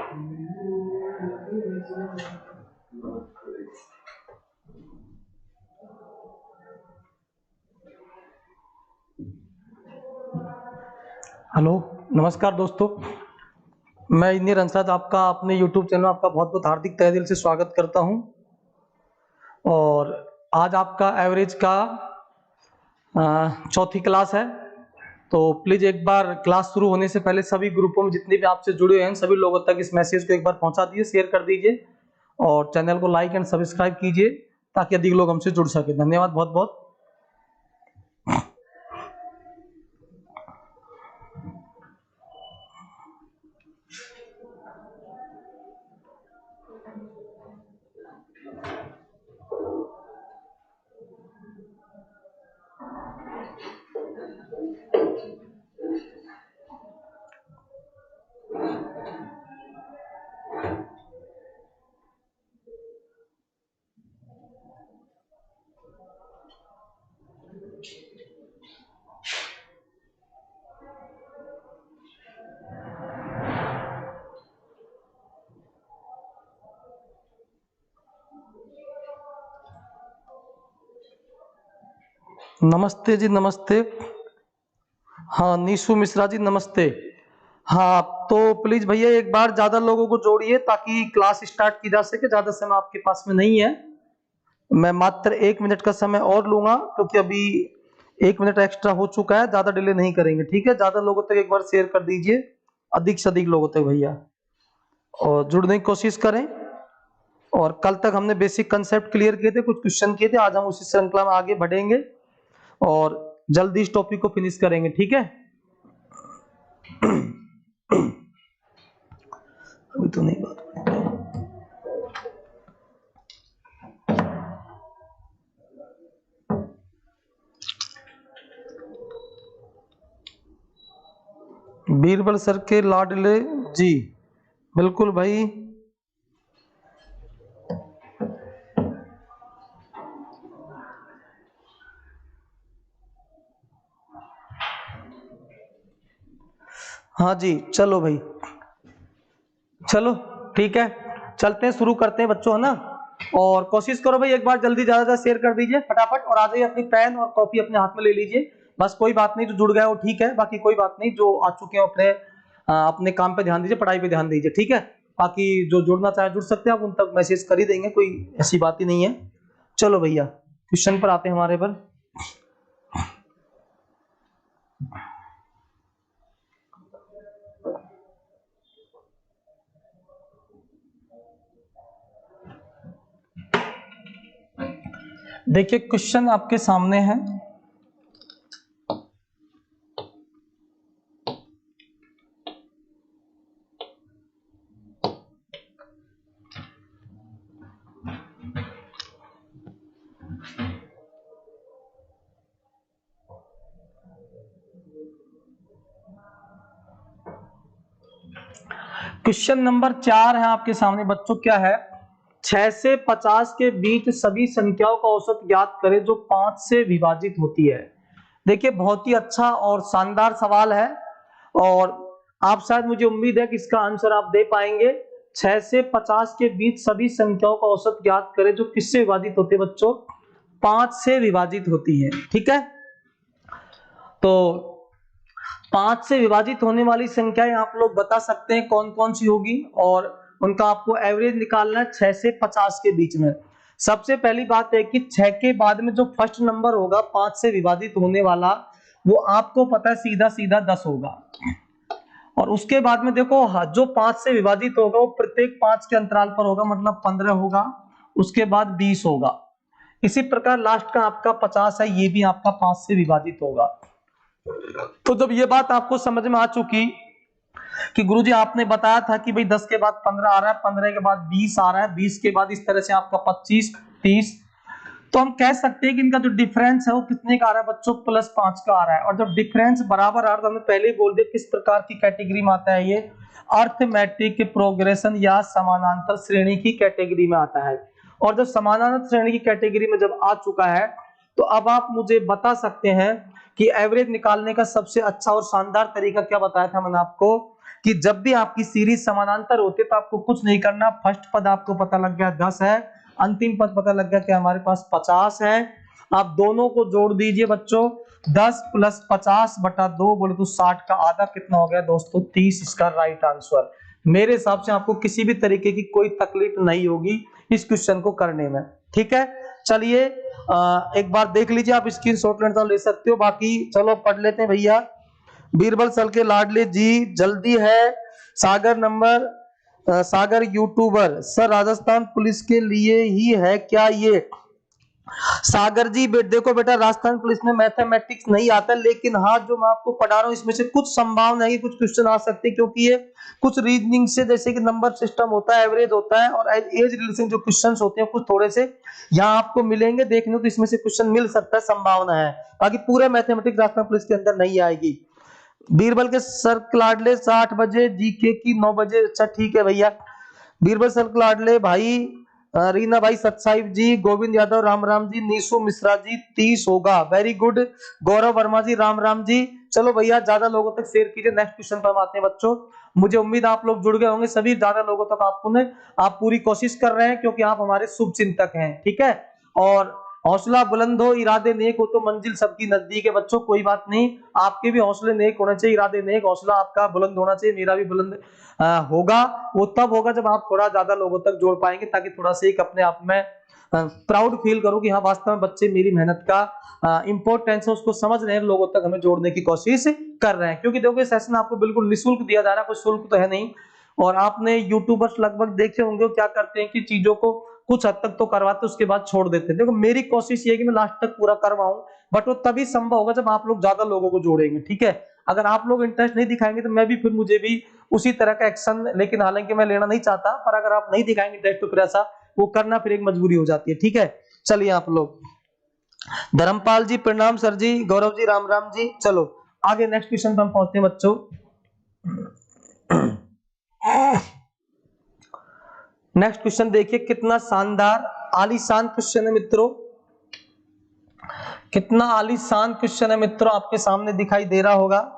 Hello, नमस्कार दोस्तों। मैं इंजीनियर अंशद आपका अपने यूट्यूब चैनल में आपका बहुत बहुत हार्दिक तहे दिल से स्वागत करता हूं। और आज आपका एवरेज का चौथी क्लास है। तो प्लीज़ एक बार क्लास शुरू होने से पहले सभी ग्रुपों में जितने भी आपसे जुड़े हैं सभी लोगों तक इस मैसेज को एक बार पहुंचा दीजिए, शेयर कर दीजिए और चैनल को लाइक एंड सब्सक्राइब कीजिए ताकि अधिक लोग हमसे जुड़ सके। धन्यवाद बहुत बहुत। नमस्ते जी, नमस्ते। हाँ, नीशू मिश्रा जी नमस्ते। हाँ, तो प्लीज भैया एक बार ज्यादा लोगों को जोड़िए ताकि क्लास स्टार्ट की जा सके। ज्यादा समय आपके पास में नहीं है। मैं मात्र 1 मिनट का समय और लूंगा क्योंकि अभी 1 मिनट एक्स्ट्रा हो चुका है। ज्यादा डिले नहीं करेंगे, ठीक है? ज्यादा लोगों तक एक बार शेयर कर दीजिए, अधिक से अधिक लोगों तक भैया, और जुड़ने की कोशिश करें। और कल तक हमने बेसिक कंसेप्ट क्लियर किए थे, कुछ क्वेश्चन किए थे। आज हम उसी श्रृंखला में आगे बढ़ेंगे और जल्दी इस टॉपिक को फिनिश करेंगे, ठीक है? अभी तो नहीं बात। बीरबल सर के लाडले जी, बिल्कुल भाई। हाँ जी, चलो भाई, चलो ठीक है, चलते हैं, शुरू करते हैं बच्चों, है ना? और कोशिश करो भाई एक बार जल्दी ज्यादा शेयर कर दीजिए फटाफट, और आ जाइए, अपनी पेन और कॉपी अपने हाथ में ले लीजिए। बस कोई बात नहीं, जो जुड़ गया वो ठीक है, बाकी कोई बात नहीं। जो आ चुके हैं अपने काम पे ध्यान दीजिए, पढ़ाई पे ध्यान दीजिए, ठीक है? बाकी जो जुड़ना चाहे जुड़ सकते हैं, आप उन तक मैसेज कर ही देंगे, कोई ऐसी बात ही नहीं है। चलो भैया, क्वेश्चन पर आते हैं हमारे पर। देखिए, क्वेश्चन आपके सामने है। क्वेश्चन नंबर 4 है आपके सामने बच्चों। क्या है? 6 से 50 के बीच सभी संख्याओं का औसत ज्ञात करें जो 5 से विभाजित होती है। देखिए, बहुत ही अच्छा और शानदार सवाल है, और आप शायद, मुझे उम्मीद है कि इसका आंसर आप दे पाएंगे। 6 से 50 के बीच सभी संख्याओं का औसत ज्ञात करें जो किससे विभाजित होते हैं बच्चों? 5 से विभाजित होती है, ठीक है? तो 5 से विभाजित होने वाली संख्याएं आप लोग बता सकते हैं कौन कौन सी होगी, और उनका आपको एवरेज निकालना है 6 से 50 के बीच में। सबसे पहली बात है कि 6 के बाद में जो फर्स्ट नंबर होगा 5 से विभाजित होने वाला, वो आपको पता है सीधा सीधा 10 होगा। और उसके बाद में देखो, जो 5 से विभाजित होगा वो प्रत्येक 5 के अंतराल पर होगा, मतलब 15 होगा, उसके बाद 20 होगा। इसी प्रकार लास्ट का आपका 50 है, ये भी आपका 5 से विभाजित होगा। तो जब ये बात आपको समझ में आ चुकी कि गुरुजी आपने बताया था कि भाई 10 के बाद 15 आ रहा है, 15 के बाद 20 आ रहा है, 20 के बाद इस तरह से आपका 25, 30, तो हम कह सकते हैं कि इनका जो डिफरेंस है वो कितने का आ रहा है बच्चों? +5 का आ रहा है। और जब डिफरेंस बराबर आ रहा है, तो हमने पहले ही बोल दिया किस प्रकार की कैटेगरी में आता है ये? अर्थमेटिक प्रोग्रेशन या समानांतर श्रेणी की कैटेगरी में आता है। और जब समानांतर श्रेणी की कैटेगरी में जब आ चुका है, तो अब आप मुझे बता सकते हैं कि एवरेज निकालने का सबसे अच्छा और शानदार तरीका क्या बताया था मैंने आपको? कि जब भी आपकी सीरीज समानांतर होती है तो आपको कुछ नहीं करना, फर्स्ट पद आपको पता लग गया 10 है, अंतिम पद पता लग गया कि हमारे पास 50 है। आप दोनों को जोड़ दीजिए बच्चों, 10 प्लस 50 बटा 2 बोले तो 60 का आधा कितना हो गया दोस्तों 30, इसका राइट आंसर। मेरे हिसाब से आपको किसी भी तरीके की कोई तकलीफ नहीं होगी इस क्वेश्चन को करने में, ठीक है। चलिए एक बार देख लीजिए, आप स्क्रीनशॉट लेना तो ले सकते हो, बाकी चलो पढ़ लेते हैं भैया। बीरबल सर के लाडले जी जल्दी है, सागर यूट्यूबर सर राजस्थान पुलिस के लिए ही है क्या ये? सागर जी देखो बेटा, राजस्थान पुलिस में मैथमेटिक्स नहीं आता, लेकिन हाँ जो मैं आपको पढ़ा रहा हूँ इसमें से कुछ संभावना है कि कुछ क्वेश्चन आ सकते हैं, क्योंकि ये कुछ रीजनिंग से, जैसे कि नंबर सिस्टम होता है, एवरेज होता है और एज रिलेशन जो क्वेश्चन होते हैं कुछ थोड़े से यहाँ आपको मिलेंगे देखने, तो इसमें से क्वेश्चन मिल सकता है, संभावना है। बाकी पूरे मैथमेटिक्स राजस्थान पुलिस के अंदर नहीं आएगी। बीरबल के सर लाडले 8 बजे, जीके की 9 बजे। अच्छा ठीक है भैया। बीरबल सर लाडले भाई, रीना भाई सतसाहिब जी, गोविंद यादव राम राम जी, नीसू मिश्रा जी 30 होगा, वेरी गुड। गौरव वर्मा जी राम राम जी। चलो भैया ज्यादा लोगों तक शेयर कीजिए, नेक्स्ट क्वेश्चन पर हम आते हैं बच्चों। मुझे उम्मीद आप लोग जुड़ गए होंगे सभी, ज्यादा लोगों तक आप पूरी कोशिश कर रहे हैं क्योंकि आप हमारे शुभ चिंतक हैं, ठीक है। और हौसला बुलंद हो, इरादे नेक हो तो मंजिल सबकी नजदीक है बच्चों, कोई बात नहीं, आपके भी हौसले नेक होने चाहिए, इरादे नेक, हौसला आपका बुलंद होना चाहिए, मेरा भी बुलंद होगा। वो तब होगा जब आप थोड़ा ज्यादा लोगों तक जोड़ पाएंगे, ताकि थोड़ा सा एक अपने आप में प्राउड फील करो कि हाँ वास्तव में बच्चे मेरी मेहनत का इंपॉर्टेंस है उसको समझ रहे हैं, लोगों तक हमें जोड़ने की कोशिश कर रहे हैं। क्योंकि देखो सेशन आपको बिल्कुल निःशुल्क दिया जा रहा है, कोई शुल्क तो है नहीं। और आपने यूट्यूबर्स लगभग देखे होंगे क्या करते हैं कि चीजों को कुछ हद तक तो करवाते उसके बाद छोड़ देते हैं। देखो मेरी कोशिश ये है कि मैं लास्ट तक पूरा करवाऊं, बट वो तभी संभव होगा जब आप लोग ज्यादा लोगों को जोड़ेंगे, ठीक है। अगर आप लोग इंटरेस्ट नहीं दिखाएंगे तो मैं भी फिर मुझे भी उसी तरह का एक्शन, लेकिन हालांकि मैं लेना नहीं चाहता, पर अगर आप नहीं दिखाएंगे इंटरेस्ट तो फिर ऐसा वो करना फिर एक मजबूरी हो जाती है, ठीक है। चलिए आप लोग, धर्मपाल जी प्रणाम सर जी, गौरव जी राम राम जी। चलो आगे नेक्स्ट क्वेश्चन पर हम पहुंचते हैं बच्चों। नेक्स्ट क्वेश्चन देखिए, कितना शानदार आलीशान क्वेश्चन है मित्रों, कितना आलीशान क्वेश्चन है मित्रों, आपके सामने दिखाई दे रहा होगा।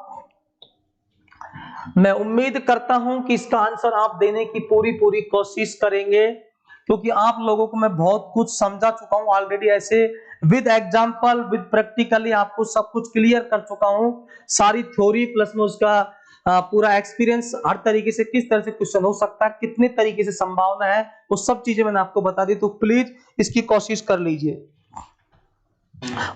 मैं उम्मीद करता हूं कि इसका आंसर आप देने की पूरी पूरी कोशिश करेंगे, क्योंकि आप लोगों को मैं बहुत कुछ समझा चुका हूं ऑलरेडी, ऐसे विद एग्जांपल विद प्रैक्टिकली आपको सब कुछ क्लियर कर चुका हूं, सारी थ्योरी प्लस में उसका पूरा एक्सपीरियंस, हर तरीके से किस तरह से क्वेश्चन हो सकता है, कितने तरीके से संभावना है, वो सब चीजें मैंने आपको बता दी, तो प्लीज इसकी कोशिश कर लीजिए।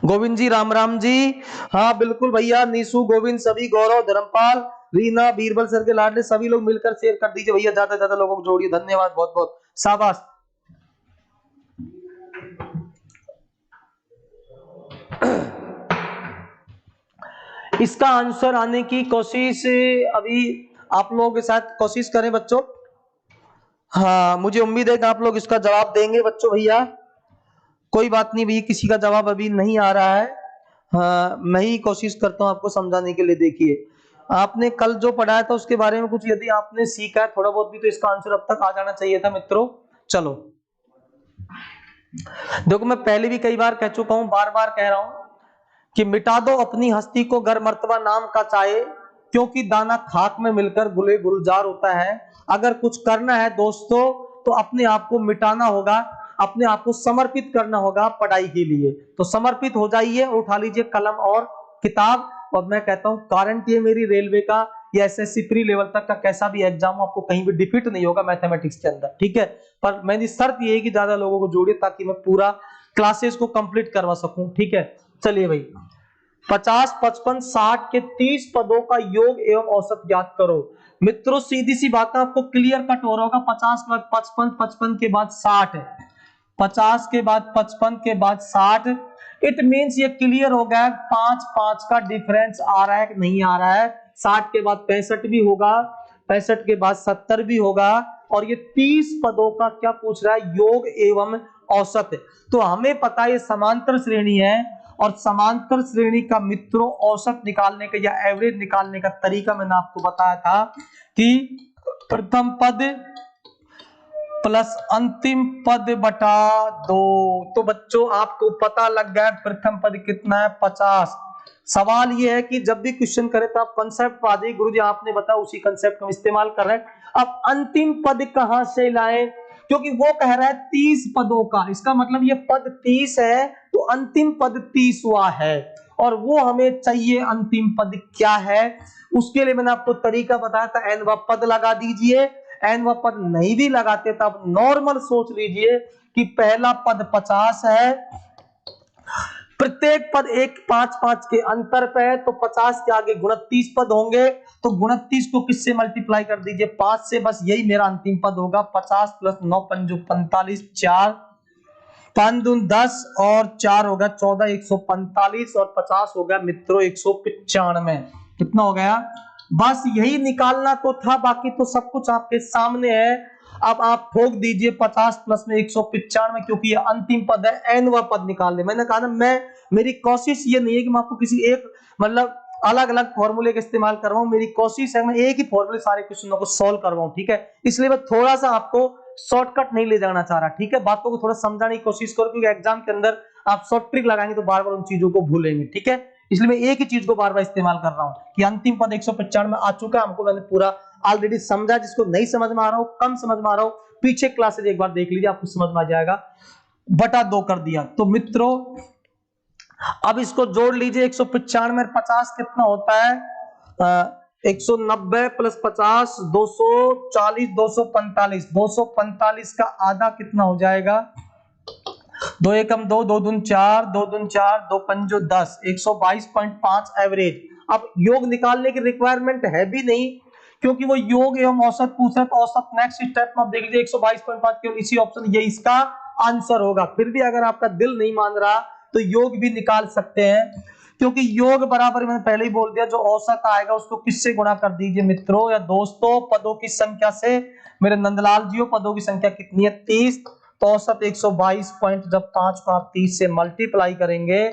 गोविंद जी राम राम जी, हाँ बिल्कुल भैया, नीसू गोविंद सभी, गौरव धर्मपाल रीना बीरबल सर के लाडले सभी लोग मिलकर शेयर कर दीजिए भैया, ज्यादा ज्यादा लोगों को जोड़िए, धन्यवाद बहुत बहुत, शाबाश। इसका आंसर आने की कोशिश अभी आप लोग के साथ कोशिश करें बच्चों। हाँ मुझे उम्मीद है कि आप लोग इसका जवाब देंगे बच्चों भैया, कोई बात नहीं भैया, किसी का जवाब अभी नहीं आ रहा है। हाँ मैं ही कोशिश करता हूं आपको समझाने के लिए। देखिए आपने कल जो पढ़ाया था उसके बारे में कुछ यदि आपने सीखा है थोड़ा बहुत भी, तो इसका आंसर अब तक आ जाना चाहिए था मित्रों। चलो देखो मैं पहले भी कई बार कह चुका हूं, बार बार कह रहा हूं कि मिटा दो अपनी हस्ती को गर मर्तबा नाम का चाहे, क्योंकि दाना खाक में मिलकर गुले गुलजार होता है। अगर कुछ करना है दोस्तों तो अपने आप को मिटाना होगा, अपने आप को समर्पित करना होगा पढ़ाई के लिए, तो समर्पित हो जाइए, उठा लीजिए कलम और किताब। और मैं कहता हूं गारंटी है मेरी, रेलवे का या एसएससी प्री लेवल तक का कैसा भी एग्जाम आपको कहीं भी डिफीट नहीं होगा मैथमेटिक्स के अंदर, ठीक है। पर मेरी शर्त ये है कि ज्यादा लोगों को जोड़िए ताकि मैं पूरा क्लासेस को कंप्लीट करवा सकूं, ठीक है। चलिए भाई, 50, 55, 60 के 30 पदों का योग एवं औसत ज्ञात करो। मित्रों सीधी सी बात है, आपको क्लियर कट हो रहा होगा, 50 के बाद 55, 55 के बाद 60 है, 50 के बाद 55 के बाद 60, इट मींस ये क्लियर हो गया 5 5 का डिफरेंस आ रहा है कि नहीं आ रहा है। 60 के बाद 65 भी होगा, 65 के बाद 70 भी होगा, और ये 30 पदों का क्या पूछ रहा है, योग एवं औसत है। तो हमें पता है ये समांतर श्रेणी है, और समांतर श्रेणी का मित्रों औसत निकालने का या एवरेज निकालने का तरीका मैंने आपको बताया था कि प्रथम पद प्लस अंतिम पद बटा 2। तो बच्चों आपको पता लग गया प्रथम पद कितना है 50, सवाल ये है कि जब भी क्वेश्चन करे तो आप कंसेप्ट आ जाइए, गुरुजी आपने बताया उसी कंसेप्ट का इस्तेमाल कर रहे हैं। अब अंतिम पद कहां से लाएं, क्योंकि वो कह रहा है 30 पदों का, इसका मतलब ये पद 30 है तो अंतिम पद 30वां है, और वो हमें चाहिए अंतिम पद क्या है। उसके लिए मैंने आपको तरीका बताया था, एन व पद लगा दीजिए, एन व पद नहीं भी लगाते तो आप नॉर्मल सोच लीजिए कि पहला पद 50 है, प्रत्येक पद एक 5-5 के अंतर पे है, तो 50 के आगे 29 पद होंगे, तो 29 को किससे मल्टीप्लाई कर दीजिए 5 से, बस यही मेरा अंतिम पद होगा। 50 प्लस 9 पंजो 45, 4 5 दून 10 और 4 होगा 14, 145 और 50 होगा मित्रों 195। कितना हो गया, बस यही निकालना तो था, बाकी तो सब कुछ आपके सामने है। अब आप ठोक दीजिए 50 प्लस में 195, क्योंकि ये अंतिम पद है, एन व पद निकाल ले। मैंने कहा ना, मेरी कोशिश ये नहीं है कि मैं आपको किसी एक मतलब अलग अलग फॉर्मूले का इस्तेमाल कर रहा हूं, मेरी कोशिश है मैं एक ही फॉर्मूले सारे क्वेश्चनों को सॉल्व करवाऊं, ठीक है। इसलिए मैं थोड़ा सा आपको शॉर्टकट नहीं ले जाना चाह रहा, ठीक है। बातों को थोड़ा समझाने की कोशिश करो, क्योंकि एग्जाम के अंदर आप शॉर्ट ट्रिक लगाएंगे तो बार बार उन चीजों को भूलेंगे, ठीक है। इसलिए मैं एक ही चीज को बार बार इस्तेमाल कर रहा हूं कि अंतिम पद 195 में आ चुका है, हमको मैंने पूरा ऑलरेडी समझा। जिसको नहीं समझ में आ रहा हो, कम समझ में आ रहा हो, पीछे क्लासेज एक बार देख लीजिए, आपको समझ में आ जाएगा। बटा 2 कर दिया, तो मित्रों अब इसको जोड़ लीजिए, 195 और 50 कितना होता है, 190 प्लस 50 240, 245, 245 का आधा कितना हो जाएगा, 2 एकम 2, 2 दून 4, 2 दून 4, 2 पंजो 10, 122.5 एवरेज। अब योग निकालने की रिक्वायरमेंट है भी नहीं, क्योंकि वो योग एवं औसत पूछ रहे, तो औसत नेक्स्ट स्टेप में आप देख लीजिए 122.5, केवल इसी ऑप्शन, ये इसका आंसर होगा। फिर भी अगर आपका दिल नहीं मान रहा तो योग भी निकाल सकते हैं, क्योंकि योग बराबर मैंने पहले ही बोल दिया, जो औसत आएगा उसको किससे गुणा कर दीजिए मित्रों या दोस्तों, पदों की संख्या से। मेरे नंदलाल जी, पदों की संख्या कितनी है, 30, तो औसत 122 पॉइंट, जब 5 को आप 30 से मल्टीप्लाई करेंगे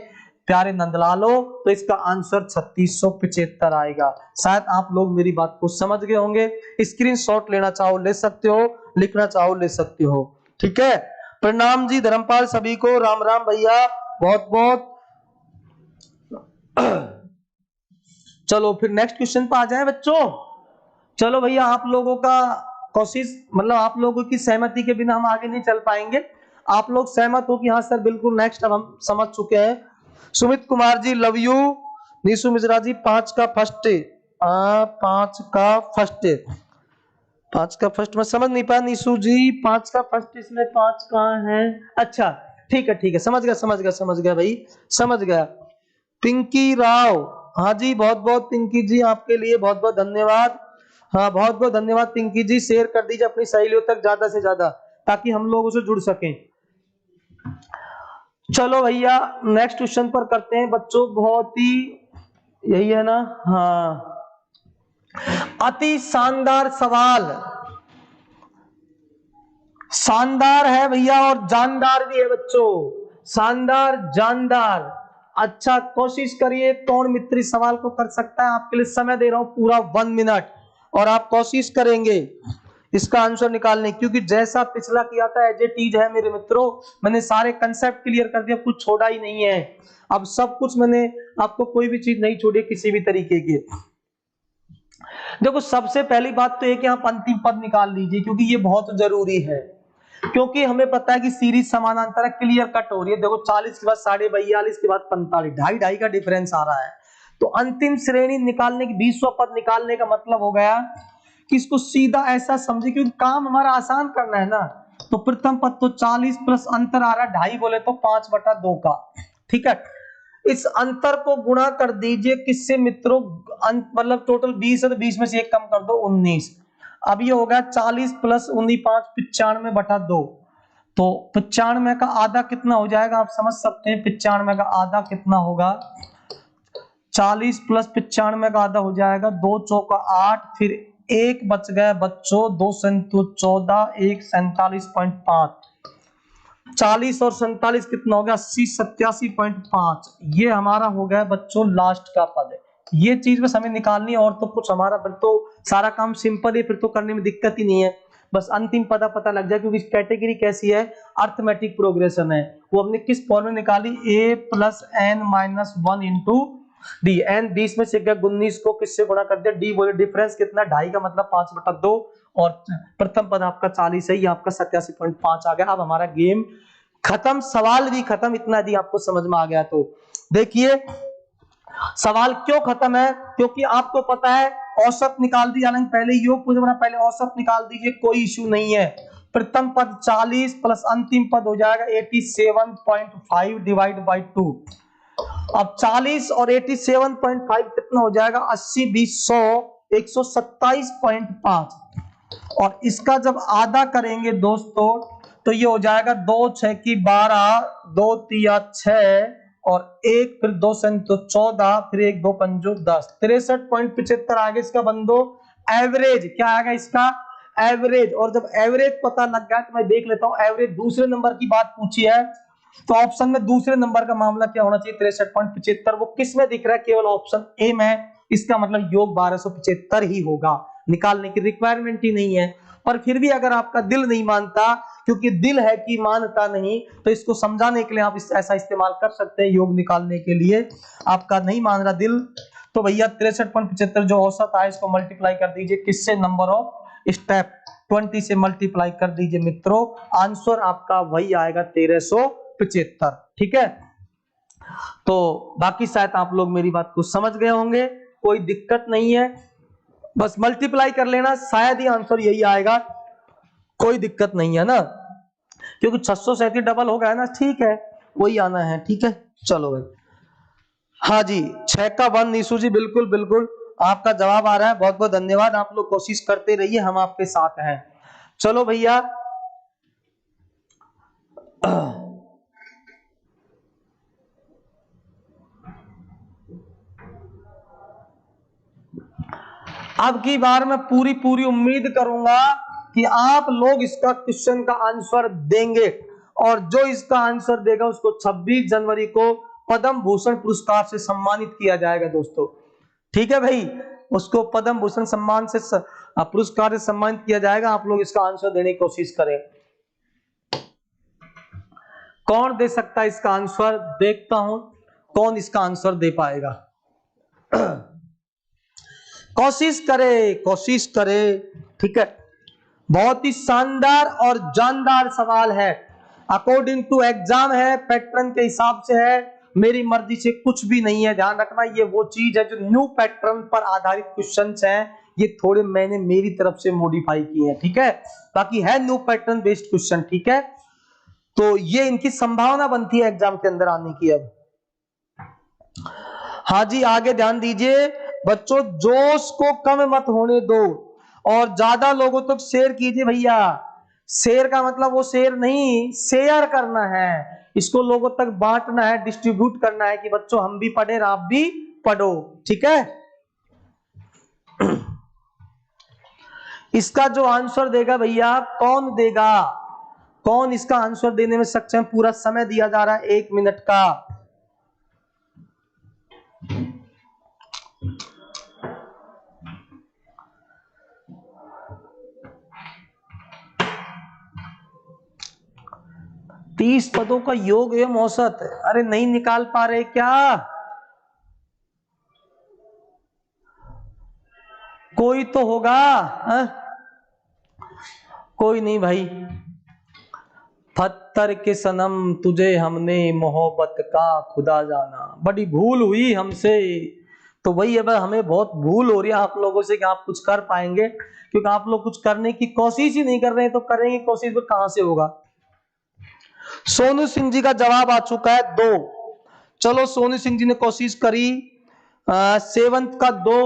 प्यारे नंदलालो, तो इसका आंसर 3675 आएगा। शायद आप लोग मेरी बात को समझ गए होंगे। स्क्रीनशॉट लेना चाहो ले सकते हो, लिखना चाहो ले सकते हो, ठीक है। प्रणाम जी धर्मपाल सभी को, राम राम भैया, बहुत बहुत। चलो फिर नेक्स्ट क्वेश्चन पर आ जाए बच्चों। चलो भैया, आप लोगों का कोशिश मतलब आप लोगों की सहमति के बिना हम आगे नहीं चल पाएंगे। आप लोग सहमत हो कि हाँ सर बिल्कुल नेक्स्ट, अब हम समझ चुके हैं। Sumit Kumar ji love you. निशु मिश्रा जी 5 का फर्स्ट, 5 का फर्स्ट, 5 का फर्स्ट मैं समझ नहीं पाया निशु जी, 5 का फर्स्ट, इसमें 5 कहाँ है, अच्छा ठीक है ठीक है, समझ गया भाई, समझ गया। पिंकी राव, हाँ जी बहुत बहुत पिंकी जी, आपके लिए बहुत बहुत धन्यवाद। हाँ बहुत बहुत धन्यवाद पिंकी जी, शेयर कर दीजिए अपनी सहेलियों तक ज्यादा से ज्यादा, ताकि हम लोग उसे जुड़ सकें। चलो भैया नेक्स्ट क्वेश्चन पर करते हैं बच्चों, बहुत ही यही है ना, हाँ अति शानदार सवाल, शानदार है भैया और जानदार भी है बच्चों, शानदार जानदार। अच्छा कोशिश करिए कौन मित्री सवाल को कर सकता है, आपके लिए समय दे रहा हूं पूरा 1 मिनट, और आप कोशिश करेंगे इसका आंसर निकालने, क्योंकि जैसा पिछला किया था एज इट इज है मेरे मित्रों। मैंने सारे कंसेप्ट क्लियर कर दिया, कुछ छोड़ा ही नहीं है, अब सब कुछ मैंने आपको, कोई भी चीज नहीं छोड़ी किसी भी तरीके की। देखो सबसे पहली बात तो ये कि आप अंतिम पद निकाल लीजिए, क्योंकि ये बहुत जरूरी है, क्योंकि हमें पता है कि सीरीज समानांतर क्लियर कट हो रही है। देखो 40 के बाद 42.5 के बाद 45, ढाई का डिफरेंस आ रहा है, तो अंतिम श्रेणी निकालने की 20वां पद निकालने का मतलब हो गया कि इसको सीधा ऐसा समझे, क्योंकि काम हमारा आसान करना है ना। तो प्रथम पद तो 40 प्लस अंतर आ रहा है, ढाई बोले तो 5/2 का, ठीक है। इस अंतर को गुणा कर दीजिए किससे मित्रों, मतलब टोटल 20 है तो 20 में से 1 कम कर दो 19। अब ये होगा 40 प्लस 19 5, 95/2, तो 95 का आधा कितना हो जाएगा, आप समझ सकते हैं 95 का आधा कितना होगा, 40 प्लस 95 का आधा हो जाएगा 2 चौका 8, फिर 1 बच गया बच्चों, 2 संतु 14, 1 47.5, 40 और 47 कितना हो गया, 80 87.5, ये हमारा हो गया बच्चों लास्ट का पद है। ये चीज बस हमें निकालनी है, और तो कुछ हमारा फिर तो सारा काम सिंपल है, फिर तो करने में दिक्कत ही नहीं है, बस अंतिम पता लग जाए। क्योंकि कैटेगरी कैसी है, अर्थमेटिक प्रोग्रेशन है, वो हमने किस फॉर्म में निकाली, a + n - 1 × डी, एन 20 में से गया 19 को किससे गुणा कर दिया, डी बोले डिफरेंस कितना, 2.5 का मतलब 5/2 और प्रथम पद आपका 40 है, ये आपका 87.5 आ गया। अब हमारा गेम खत्म, सवाल भी खत्म, इतना यदि आपको समझ में आ गया तो। देखिए सवाल क्यों खत्म है, क्योंकि आपको पता है औसत निकाल दी, हालांकि पहले योग पूछे बना, पहले औसत निकाल दीजिए, कोई इश्यू नहीं है। प्रथम पद 40 प्लस अंतिम पद हो जाएगा 87.5 डिवाइड बाई 2। अब 40 और 87.5 कितना हो जाएगा, 80 20 100 127.5, और इसका जब आधा करेंगे दोस्तों तो ये हो जाएगा 2 6 की 12, 2 3 6 और 1 फिर 2 से तो 14, फिर 1 2 5 10, 63.75 आगे इसका बंदो एवरेज क्या आएगा इसका एवरेज। और जब एवरेज पता लग गया तो मैं देख लेता हूं एवरेज, दूसरे नंबर की बात पूछी है तो ऑप्शन में दूसरे नंबर का मामला क्या होना चाहिए 63.75, वो किस में दिख रहा है, केवल ऑप्शन ए में, इसका मतलब योग 1275 ही होगा, निकालने की रिक्वायरमेंट ही नहीं है। पर फिर भी अगर आपका दिल नहीं मानता, क्योंकि दिल है कि मानता नहीं, तो इसको समझाने के लिए आप ऐसा इस्तेमाल कर सकते हैं योग निकालने के लिए। आपका नहीं मान रहा दिल तो भैया 63.75 जो औसत आए इसको मल्टीप्लाई कर दीजिए किससे, नंबर ऑफ स्टेप 20 से मल्टीप्लाई कर दीजिए मित्रों, आंसर आपका वही आएगा 1375। ठीक है, तो बाकी शायद आप लोग मेरी बात को समझ गए होंगे, कोई दिक्कत नहीं है, बस मल्टीप्लाई कर लेना, शायद ही आंसर यही आएगा, कोई दिक्कत नहीं है ना, क्योंकि 637 डबल हो गया ना, ठीक है वही आना है। ठीक है चलो भाई, हाँ जी 6 का 1 नीशु जी, बिल्कुल बिल्कुल आपका जवाब आ रहा है, बहुत बहुत धन्यवाद, आप लोग कोशिश करते रहिए, हम आपके साथ हैं। चलो भैया अब की बार मैं पूरी पूरी उम्मीद करूंगा कि आप लोग इसका क्वेश्चन का आंसर देंगे, और जो इसका आंसर देगा उसको 26 जनवरी को पद्म भूषण पुरस्कार से सम्मानित किया जाएगा दोस्तों। ठीक है भाई, उसको पद्म भूषण सम्मान से पुरस्कार से सम्मानित किया जाएगा, आप लोग इसका आंसर देने की कोशिश करें। कौन दे सकता है इसका आंसर, देखता हूं कौन इसका आंसर दे पाएगा। कोशिश करे कोशिश करे। ठीक है, बहुत ही शानदार और जानदार सवाल है, अकॉर्डिंग टू एग्जाम है, पैटर्न के हिसाब से है, मेरी मर्जी से कुछ भी नहीं है, ध्यान रखना ये वो चीज है जो न्यू पैटर्न पर आधारित क्वेश्चंस हैं, ये थोड़े मैंने मेरी तरफ से मॉडिफाई किए हैं। ठीक है, बाकी है न्यू पैटर्न बेस्ड क्वेश्चन। ठीक है, तो ये इनकी संभावना बनती है एग्जाम के अंदर आने की। अब हाँ जी आगे ध्यान दीजिए बच्चों, जोश को कम मत होने दो और ज्यादा लोगों तक शेयर कीजिए भैया। शेयर का मतलब वो शेयर नहीं, शेयर करना है, इसको लोगों तक बांटना है, डिस्ट्रीब्यूट करना है कि बच्चों हम भी पढ़े और आप भी पढ़ो। ठीक है, इसका जो आंसर देगा भैया, कौन देगा, कौन इसका आंसर देने में सक्षम, पूरा समय दिया जा रहा है 1 मिनट का। तीस पदों का योग एवं औसत, अरे नहीं निकाल पा रहे क्या, कोई तो होगा हा? कोई नहीं भाई, पत्थर के सनम तुझे हमने मोहब्बत का खुदा जाना, बड़ी भूल हुई हमसे, तो वही अब हमें बहुत भूल हो रही है आप लोगों से कि आप कुछ कर पाएंगे, क्योंकि आप लोग कुछ करने की कोशिश ही नहीं कर रहे हैं, तो करेंगे कोशिश तो कहां से होगा। सोनू सिंह जी का जवाब आ चुका है 2, चलो सोनू सिंह जी ने कोशिश करी, 7 का 2,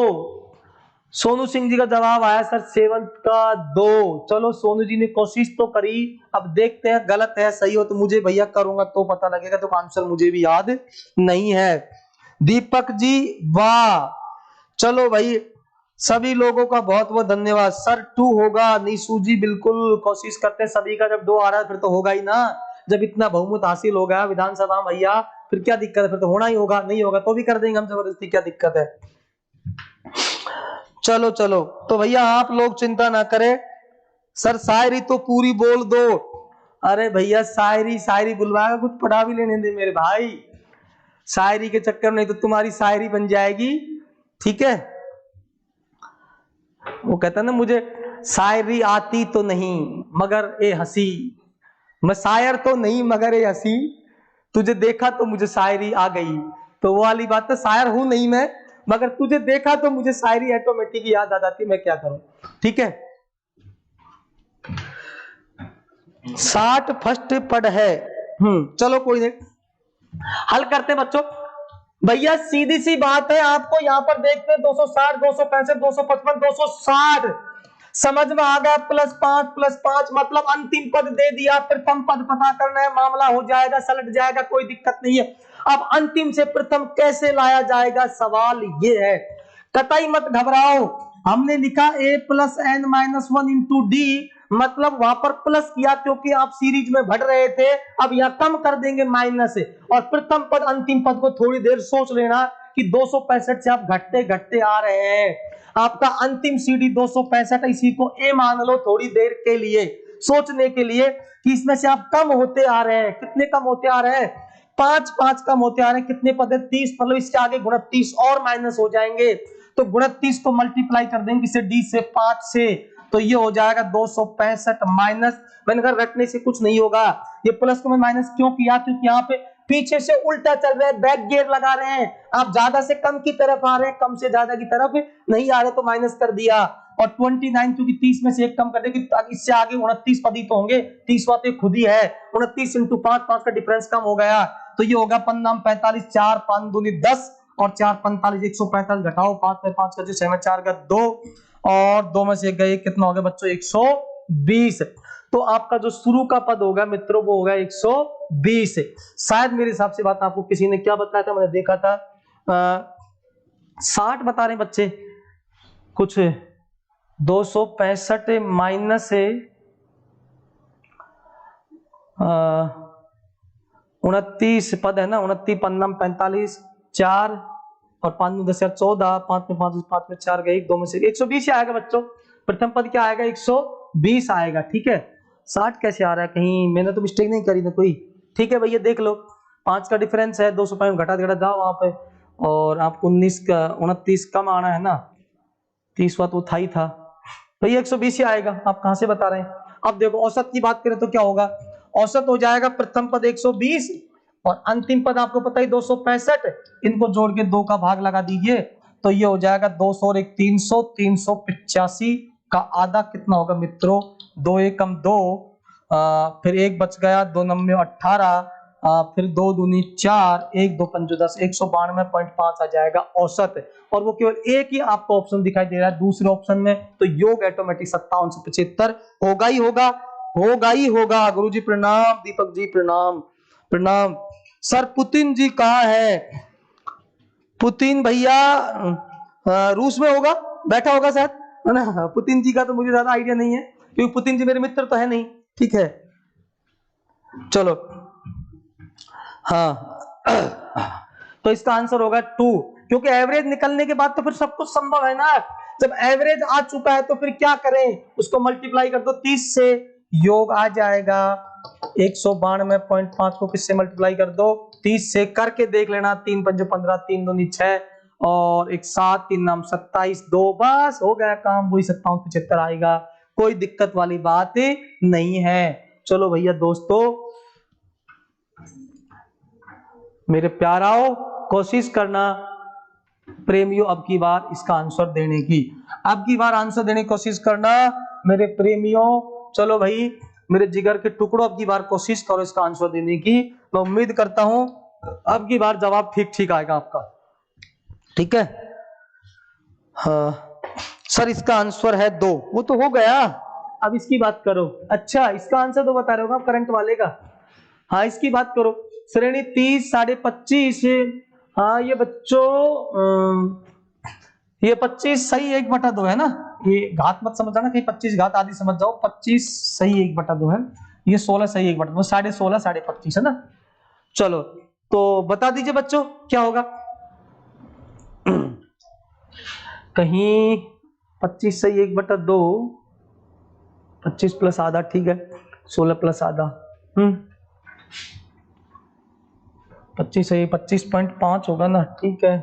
सोनू सिंह जी का जवाब आया सर 7 का 2, चलो सोनू जी ने कोशिश तो करी, अब देखते हैं गलत है सही हो तो मुझे भैया करूंगा तो पता लगेगा, तो आंसर मुझे भी याद नहीं है। दीपक जी वाह, चलो भाई सभी लोगों का बहुत बहुत धन्यवाद। सर 2 होगा, नीशू जी बिल्कुल कोशिश करते हैं, सभी का जब 2 आ रहा है फिर तो होगा ही ना, जब इतना बहुमत हासिल हो गया विधानसभा में भैया, फिर क्या दिक्कत है, फिर तो होना ही होगा, नहीं होगा तो भी कर देंगे हम जबरदस्ती, क्या दिक्कत है। चलो चलो, तो भैया आप लोग चिंता ना करें, सर शायरी तो पूरी बोल दो, अरे भैया शायरी शायरी बुलवाएगा, कुछ पढ़ा भी लेने दे मेरे भाई, शायरी के चक्कर में, नहीं तो तुम्हारी शायरी बन जाएगी। ठीक है, वो कहता है ना, मुझे शायरी आती तो नहीं मगर ए हंसी, मैं शायर तो नहीं मगर ए हंसी, तुझे देखा तो मुझे शायरी आ गई। तो वो वाली बात है, शायर हूं नहीं मैं, मगर तुझे देखा तो मुझे शायरी ऑटोमेटिक याद आ जाती, मैं क्या करूं। ठीक है, 60 फर्स्ट पद है। चलो कोई नहीं, हल करते बच्चों। भैया सीधी सी बात है, आपको यहां पर देखते हैं 260, 265, 255, 260 समझ में आ गया। +5 +5 मतलब अंतिम पद दे दिया, प्रथम पद पता करना है, मामला हो जाएगा, सलट जाएगा, कोई दिक्कत नहीं है। अब अंतिम से प्रथम कैसे लाया जाएगा, सवाल ये है। कतई मत घबराओ, हमने लिखा a+n-1 इंटू डी, मतलब वहां पर प्लस किया क्योंकि आप सीरीज में बढ़ रहे थे, अब यहां कम कर देंगे माइनस से। और प्रथम पद अंतिम पद को थोड़ी देर सोच लेना कि 265 से आप घटते घटते आ रहे हैं। आपका अंतिम सीडी 265, इसी को ए मान लो थोड़ी देर के लिए, सोचने के लिए कि इसमें से आप कम होते आ रहे हैं। कितने कम होते आ रहे हैं, 5 5 कम होते आ रहे हैं। कितने पद है, 30, मतलब इसके आगे 29 और माइनस हो जाएंगे। तो 29 को मल्टीप्लाई कर देंगे किसे, डी से, 5 से, तो ये हो जाएगा 265 माइनस, मैंने कहा रटने से कुछ नहीं होगा। ये प्लस को मैं माइनस क्यों किया, क्योंकि यहाँ पे पीछे से उल्टा चल रहा है, बैक गियर लगा रहे हैं, आप ज्यादा से कम की तरफ आ रहे हैं, कम से ज्यादा की तरफ नहीं आ रहे, तो माइनस कर दिया। और 29 क्योंकि 30 में से एक कम कर देंगे, इससे आगे 29 पद ही तो होंगे, 30वां तो खुद ही है, 29 इंटू 5, 5 का डिफरेंस कम हो गया, तो ये होगा 5 45, 4 5 दूनी 10 और 4 45, 145 घटाओ 5 में 5 का 6 में 4 का 2 और 2 में से 1 गए, कितना हो गया बच्चों, 120। तो आपका जो शुरू का पद होगा मित्रों वो होगा 120। शायद मेरे हिसाब से बात आपको किसी ने क्या बताया था, मैंने देखा था 60 बता रहे बच्चे कुछ, 265 माइनस 29 पद है ना, 29 पन्ना 45, 4 और 5 10 14, 5 में 5 5 में 4 गए, 2 में से 120 आएगा बच्चों। प्रथम पद क्या आएगा, 120 आएगा। ठीक है, 60 कैसे आ रहा है, कहीं मैंने तो मिस्टेक नहीं करी ना कोई। ठीक है भैया देख लो, 5 का डिफरेंस है, 205 घटा घटा जाओ वहां पे, और आपको 29 कम आना है ना, 30वां तो था ही था भैया, 120 ही आएगा। आप कहां से बता रहे हैं। अब देखो औसत की बात करें तो क्या होगा, औसत हो जाएगा प्रथम पद 120 और अंतिम पद आपको पता ही 265, इनको जोड़ के 2 का भाग लगा दीजिए, तो ये हो जाएगा 200 और 1 300, 385 का आधा कितना होगा मित्रों, 2 एकम 2, फिर 1 बच गया, 2 9 18, फिर 2 दूनी 4, 1 2 5 10, 192.5 आ जाएगा औसत। और वो केवल एक ही आपको ऑप्शन दिखाई दे रहा है दूसरे ऑप्शन में, तो योग ऑटोमेटिक 57 से 75 होगा ही होगा, होगा ही होगा। गुरुजी प्रणाम, दीपक जी प्रणाम प्रणाम। सर पुतिन जी कहाँ है, पुतिन भैया रूस में होगा, बैठा होगा शायद, है ना। पुतिन जी का तो मुझे ज्यादा आइडिया नहीं है क्योंकि पुतिन जी मेरे मित्र तो है नहीं। ठीक है चलो, हाँ तो इसका आंसर होगा 2, क्योंकि एवरेज निकलने के बाद तो फिर सब कुछ संभव है ना। जब एवरेज आ चुका है तो फिर क्या करें, उसको मल्टीप्लाई कर दो 30 से, योग आ जाएगा 192.5 को किससे मल्टीप्लाई कर दो, 30 से, करके देख लेना, 3 5 15, 3 दूनी 6 और 1 7, 3 नाम 27, 2, बस हो गया काम, वही 57 75 आएगा, कोई दिक्कत वाली बात नहीं है। चलो भैया दोस्तों मेरे प्याराओ, कोशिश करना प्रेमियों अब की बार इसका आंसर देने की, अब की बार आंसर देने की कोशिश करना मेरे प्रेमियों। चलो भाई मेरे जिगर के टुकड़ों, अब की बार कोशिश करो इसका आंसर देने की, मैं उम्मीद करता हूं अब की बार जवाब ठीक ठीक आएगा आपका। ठीक है हाँ सर इसका आंसर है 2, वो तो हो गया, अब इसकी बात करो। अच्छा इसका आंसर तो बता रहे हो करंट वाले का, हाँ इसकी बात करो। श्रेणी 30 25.5, हाँ ये बच्चों ये 25 सही 1/2 है ना, ये घात मत समझ जाना कहीं 25 घात आदि समझ जाओ, 25 सही 1/2 है, ये 16 सही 1/2, 16.5 25.5 है ना। चलो तो बता दीजिए बच्चों क्या होगा, कहीं 25 सही 1/2, 25 प्लस आधा, ठीक है 16 प्लस आधा, 25 है, 25.5 होगा ना, ठीक है।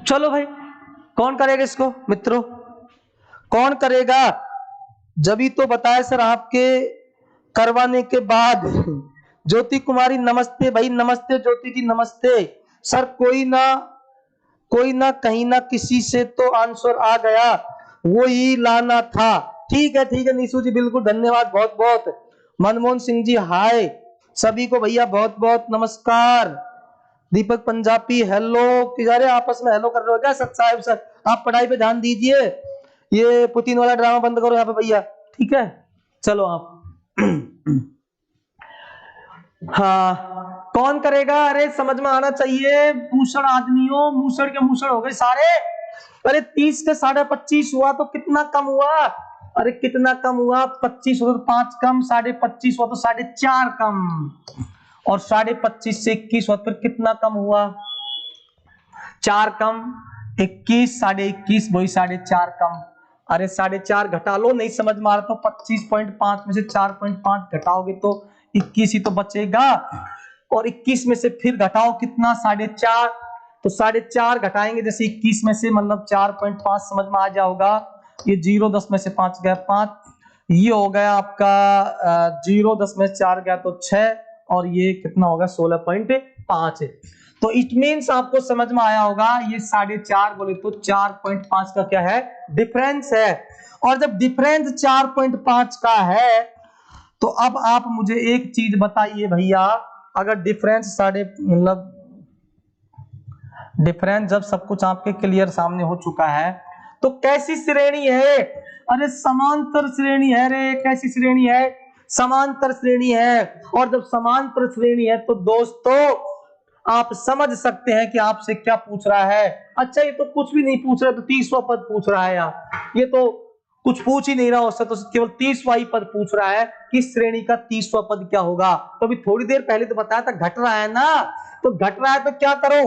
चलो भाई, कौन करेगा इसको मित्रों, कौन करेगा? जब ही तो बताया सर आपके करवाने के बाद। ज्योति कुमारी नमस्ते भाई, नमस्ते ज्योति जी, नमस्ते। सर कोई ना कहीं ना किसी से तो आंसर आ गया, वो ही लाना था। ठीक है निशु जी, बिल्कुल धन्यवाद बहुत बहुत। मनमोहन सिंह जी हाय, सभी को भैया बहुत बहुत नमस्कार। दीपक पंजाबी हेलो, किनारे आपस में हेलो कर रहे हो क्या? सत साहब सर, आप पढ़ाई पे ध्यान दीजिए, ये पुतिन वाला ड्रामा बंद करो यहाँ पे भैया, ठीक है। चलो आप हाँ, कौन करेगा? अरे समझ में आना चाहिए, मूसड़ आदमियों, मूसड़ के मूसड़ हो गए सारे। अरे 30 के 25.5 हुआ तो कितना कम हुआ? अरे कितना कम हुआ? 25 हुआ तो 5 कम, 25.5 हुआ तो 4.5 कम, और 25.5 से 21 हुआ तो फिर कितना कम हुआ? 4 कम, 21, 21.5 वही 4.5 कम। अरे 4.5 घटा लो, नहीं समझ में आ रहा तो 25.5 में से 4.5 घटाओगे तो 21 ही तो बचेगा, और 21 में से फिर घटाओ कितना? 4.5, तो 4.5 घटाएंगे जैसे 21 में से, मतलब 4.5 समझ में आ जाओगा। ये 0 10 में से 5 गया 5, ये हो गया आपका 0 10 में से 4 गया तो 6, और ये कितना होगा? 16.5। तो इट मीन्स आपको समझ में आया होगा, ये 4.5 बोले तो 4.5 का क्या है? डिफरेंस है। और जब डिफरेंस 4.5 का है तो अब आप मुझे एक चीज बताइए भैया, अगर डिफरेंस मतलब डिफरेंस जब सब कुछ आपके क्लियर सामने हो चुका है तो कैसी श्रेणी है? अरे समांतर श्रेणी है रे, कैसी श्रेणी है? समांतर श्रेणी है। और जब समांतर श्रेणी है तो दोस्तों आप समझ सकते हैं कि आपसे क्या पूछ रहा है। अच्छा ये तो कुछ भी नहीं पूछ रहा, तो 30वां पद पूछ रहा है यार, ये तो कुछ पूछ ही नहीं रहा उससे, तो केवल 30वां ही पद पूछ रहा है कि श्रेणी का 30वां पद क्या होगा। तो अभी थोड़ी देर पहले तो बताया था घट रहा है ना, तो घट रहा है तो क्या करो,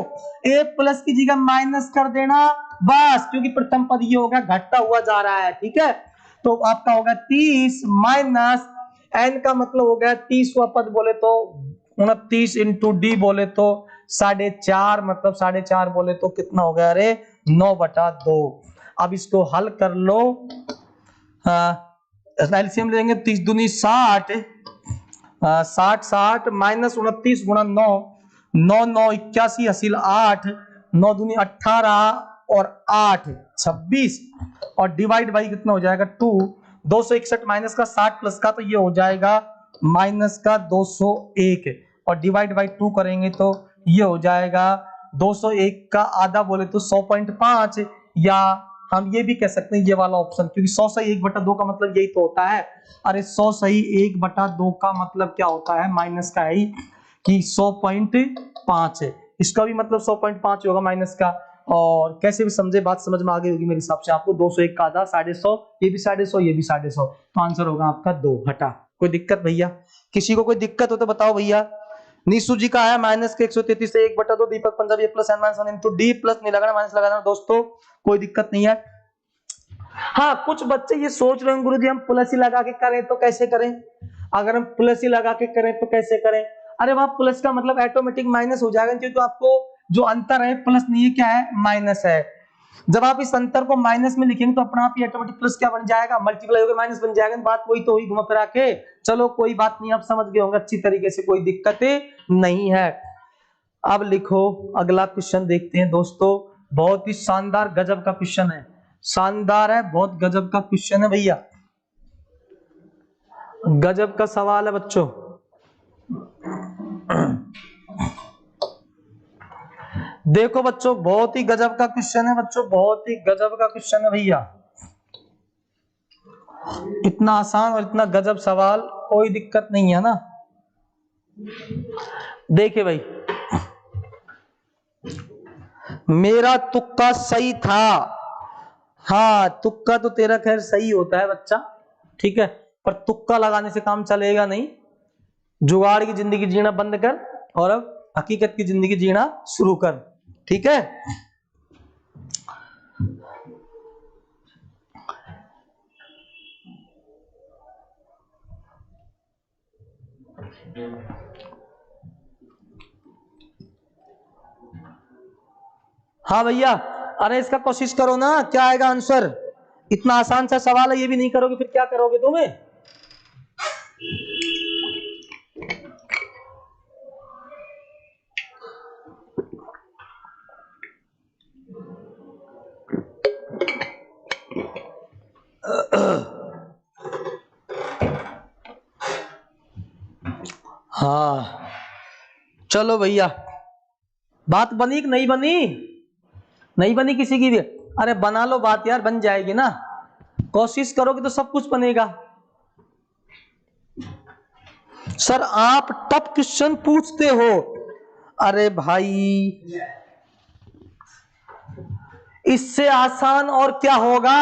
ए प्लस की जगह माइनस कर देना बस, क्योंकि प्रथम पद ये होगा घटता हुआ जा रहा है, ठीक है। तो आपका होगा 30 माइनस एन का मतलब हो गया 30वां पद बोले तो 29 इंटू डी बोले तो 4.5, मतलब 4.5 बोले तो कितना हो गया? अरे 9/2। अब इसको हल कर लो, एलसीएम लेंगे, 30 दूनी 60, 60 माइनस 29 गुणा 9, 9 9 81 हासिल 8, 9 दूनी 18 और 8 26, और डिवाइड बाई कितना हो जाएगा? 2। 261 माइनस का 60 प्लस का तो ये हो जाएगा माइनस का 201, और डिवाइड बाई 2 करेंगे तो ये हो जाएगा 201 का आधा बोले तो 100.5, या हम ये भी कह सकते हैं ये वाला ऑप्शन, क्योंकि 100 सही 1/2 का मतलब यही तो होता है। अरे 100 सही 1/2 का मतलब क्या होता है? माइनस का है कि 100.5 है, इसका भी मतलब 100.5 होगा माइनस का। और कैसे भी समझे, बात समझ में आ गई होगी मेरे हिसाब से आपको। 201 का आधा 150, ये भी 150, ये भी 150, तो आंसर होगा आपका 2। हटा, कोई दिक्कत भैया? किसी को कोई दिक्कत हो तो बताओ भैया। निशु जी का है माइनस के 133 से 1/2, Deepak Punjabi plus n minus 1 into d, plus नहीं लगाना माइनस लगाना दोस्तों, कोई दिक्कत नहीं है। हाँ, कुछ बच्चे ये सोच रहे हैं गुरुजी हम प्लस ही लगा के करें तो कैसे करें, अगर हम प्लस ही लगा के करें तो कैसे करें? अरे वहां प्लस का मतलब ऑटोमेटिक माइनस हो जाएगा, क्योंकि तो आपको जो अंतर है प्लस नहीं है, क्या है? माइनस है। जब आप इस अंतर को माइनस में लिखेंगे तो अपना आप ही ऑटोमेटिक प्लस क्या बन जाएगा? मल्टीप्लाई होकर माइनस बन जाएगा। बात वही तो हुई घुमा फिरा के। चलो कोई बात नहीं, आप समझ गए होंगे अच्छी तरीके से, कोई दिक्कत नहीं है। अब लिखो अगला क्वेश्चन देखते हैं दोस्तों, बहुत ही शानदार गजब का क्वेश्चन है, शानदार है, बहुत गजब का क्वेश्चन है भैया, गजब का सवाल है बच्चों। देखो बच्चों, बहुत ही गजब का क्वेश्चन है बच्चों, बहुत ही गजब का क्वेश्चन है भैया, इतना आसान और इतना गजब सवाल, कोई दिक्कत नहीं है ना। देखिए भाई, मेरा तुक्का सही था, हाँ तुक्का तो तेरा खैर सही होता है बच्चा, ठीक है, पर तुक्का लगाने से काम चलेगा नहीं। जुगाड़ की जिंदगी जीना बंद कर और अब हकीकत की जिंदगी जीना शुरू कर, ठीक है। हाँ भैया, अरे इसका कोशिश करो ना, क्या आएगा आंसर। इतना आसान सा सवाल है, ये भी नहीं करोगे फिर क्या करोगे तुम्हें। हाँ चलो भैया, बात बनी कि नहीं बनी? नहीं बनी किसी की भी? अरे बना लो बात यार, बन जाएगी ना, कोशिश करोगे तो सब कुछ बनेगा। सर आप टफ क्वेश्चन पूछते हो। अरे भाई इससे आसान और क्या होगा,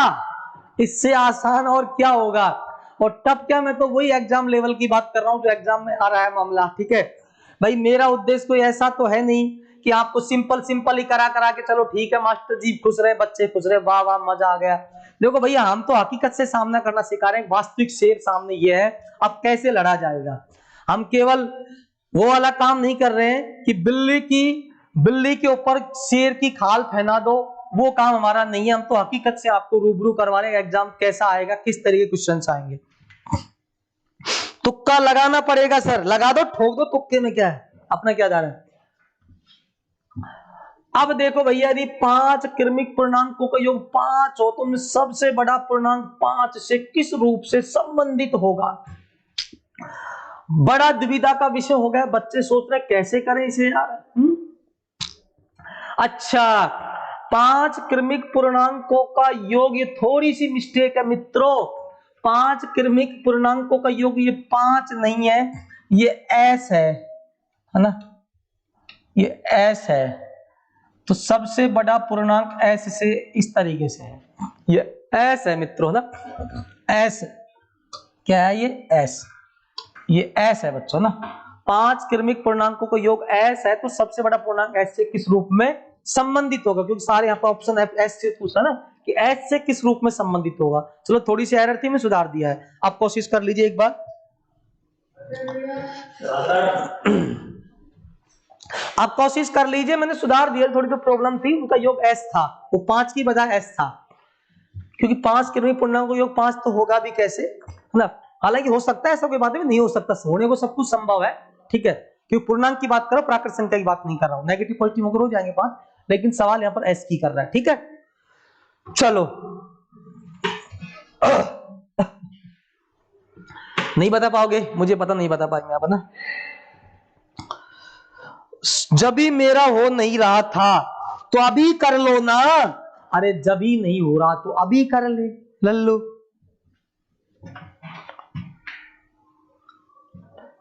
इससे आसान और क्या होगा। और टफ क्या, मैं तो वही एग्जाम लेवल की बात कर रहा हूं जो एग्जाम में आ रहा है मामला, ठीक है भाई। मेरा उद्देश्य कोई ऐसा तो है नहीं कि आपको सिंपल सिंपल ही करा करा के चलो ठीक है मास्टर जी खुश रहे, बच्चे खुश रहे, वाह वाह मजा आ गया। देखो भैया हम तो हकीकत से सामना करना सिखा रहे हैं, वास्तविक शेर सामने ये है, अब कैसे लड़ा जाएगा। हम केवल वो वाला काम नहीं कर रहे हैं कि बिल्ली के ऊपर शेर की खाल पहना दो, वो काम हमारा नहीं है। हम तो हकीकत से आपको रूबरू करवा रहे हैं एग्जाम कैसा आएगा, किस तरीके के क्वेश्चंस आएंगे। तुक्का लगाना पड़ेगा सर, लगा दो, ठोक दो, तुक्के में क्या है, अपना क्या जा रहा है। अब देखो भैया यदि 5 क्रमिक पूर्णांकों का योग 5 हो तो उनमें सबसे बड़ा पूर्णांक 5 से किस रूप से संबंधित होगा। बड़ा दुविधा का विषय हो गया, बच्चे सोच रहे कैसे करें इसे यार। अच्छा 5 क्रमिक पूर्णांकों का योग, ये थोड़ी सी मिस्टेक है मित्रों। 5 क्रमिक पूर्णांकों का योग ये 5 नहीं है, ये एस है ना, ये एस है। तो सबसे बड़ा पूर्णांक एस से इस तरीके से है, ये एस है मित्रों ना, एस क्या है, ये एस, ये एस है बच्चों ना। 5 क्रमिक पूर्णांकों का योग एस है, तो सबसे बड़ा पूर्णांक एस से किस रूप में संबंधित होगा, क्योंकि सारे यहाँ पर ऑप्शन एस से पूछा ना कि एस से किस रूप में संबंधित होगा। चलो थोड़ी सी एरर थी, मैं सुधार दिया है, आप कोशिश कर लीजिए एक बार। आप कोशिश कर लीजिए, मैंने सुधार दिया, थोड़ी तो प्रॉब्लम थी, उनका योग एस था, वो 5 की बजाय एस था, क्योंकि 5 क्रमिक पूर्णांकों का योग 5 तो होगा भी कैसे, है ना। हालांकि हो सकता है, ऐसा कोई बात नहीं हो सकता, होने को सब कुछ संभव है, ठीक है, क्योंकि पूर्णांक की बात करो, प्राकृत संख्या की बात नहीं कर रहा हूं। नेगेटिव पॉजिटिव होकर हो जाएंगे 5, लेकिन सवाल यहां पर एस की कर रहा है, ठीक है। चलो नहीं बता पाओगे, मुझे पता नहीं बता पाएंगे आप ना। जब भी मेरा हो नहीं रहा था तो अभी कर लो ना। अरे जब ही नहीं हो रहा तो अभी कर ले लल्लू,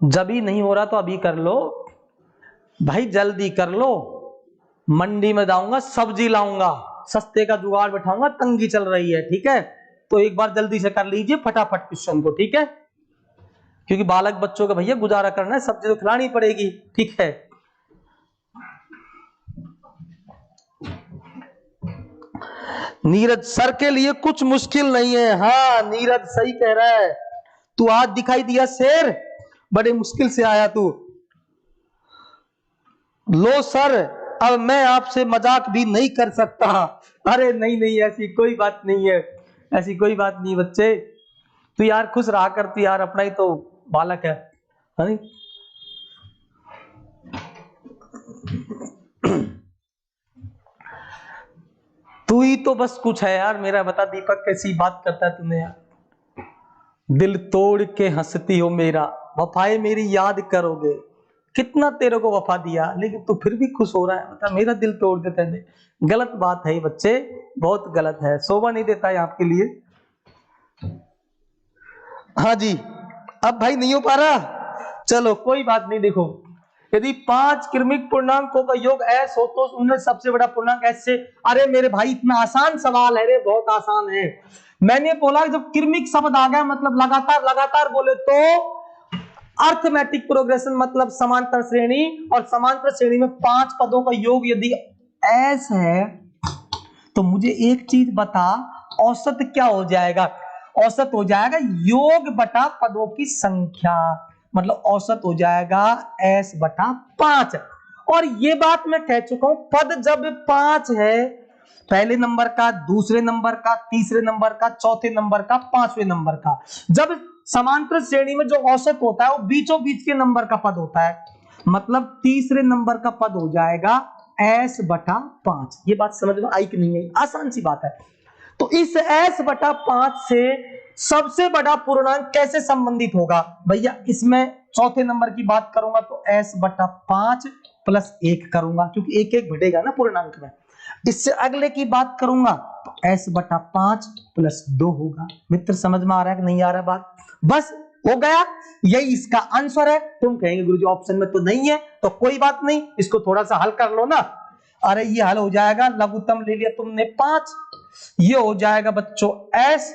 जब ही नहीं हो रहा तो अभी कर लो भाई, जल्दी कर लो। मंडी में जाऊंगा, सब्जी लाऊंगा, सस्ते का जुगाड़ बैठाऊंगा, तंगी चल रही है, ठीक है। तो एक बार जल्दी से कर लीजिए फटाफट क्वेश्चन को, ठीक है, क्योंकि बालक बच्चों का भैया गुजारा करना है, सब्जी तो खिलानी पड़ेगी, ठीक है। नीरज सर के लिए कुछ मुश्किल नहीं है। हाँ नीरज सही कह रहा है, तू आज दिखाई दिया शेर, बड़े मुश्किल से आया तू। लो सर अब मैं आपसे मजाक भी नहीं कर सकता। अरे नहीं नहीं ऐसी कोई बात नहीं है, ऐसी कोई बात नहीं बच्चे, तू यार खुश रहा कर, तू यार अपना ही तो बालक है नहीं? तू ही तो बस कुछ है यार मेरा, बता दीपक कैसी बात करता है तूने यार। दिल तोड़ के हंसती हो मेरा, वफाएं मेरी याद करोगे, कितना तेरे को वफा दिया लेकिन तू फिर भी खुश हो रहा है, बता मेरा दिल तोड़ देते हैं। गलत बात है बच्चे, बहुत गलत है, शोभा नहीं देता है आपके लिए। हाँ जी अब भाई नहीं हो पा रहा, चलो कोई बात नहीं। देखो यदि 5 क्रमिक पूर्णांकों का योग एस हो तो उनमें सबसे बड़ा पूर्णांक एस से। अरे मेरे भाई इतना आसान सवाल है रे, बहुत आसान है। मैंने बोला जब क्रमिक शब्द आ गया मतलब लगातार लगातार बोले तो अर्थमेटिक प्रोग्रेशन मतलब समांतर श्रेणी, और समांतर श्रेणी में 5 पदों का योग यदि एस है तो मुझे एक चीज बता, औसत क्या हो जाएगा। औसत हो जाएगा योग बटा पदों की संख्या, मतलब औसत हो जाएगा एस बटा 5। और ये बात मैं कह चुका हूं, पद जब 5 है, पहले नंबर का, दूसरे नंबर का, तीसरे नंबर का, चौथे नंबर का, पांचवें नंबर का, जब समांतर श्रेणी में जो औसत होता है वो बीचों बीच के नंबर का पद होता है, मतलब तीसरे नंबर का पद हो जाएगा s बटा 5। ये बात समझ में आई कि नहीं आई? आसान सी बात है। तो इस s बटा 5 से सबसे बड़ा पूर्णांक कैसे संबंधित होगा भैया? इसमें चौथे नंबर की बात करूंगा तो s बटा 5 प्लस 1 करूंगा, क्योंकि एक एक बढ़ेगा ना पूर्णांक में। इससे अगले की बात करूंगा तो s बटा 5 प्लस 2 होगा। मित्र समझ में आ रहा है कि नहीं आ रहा बात? बस हो गया, यही इसका आंसर है। तुम कहेंगे गुरुजी ऑप्शन में तो नहीं है, तो कोई बात नहीं, इसको थोड़ा सा हल कर लो ना। अरे ये हल हो जाएगा, लघुत्तम ले लिया तुमने 5, ये हो जाएगा बच्चों s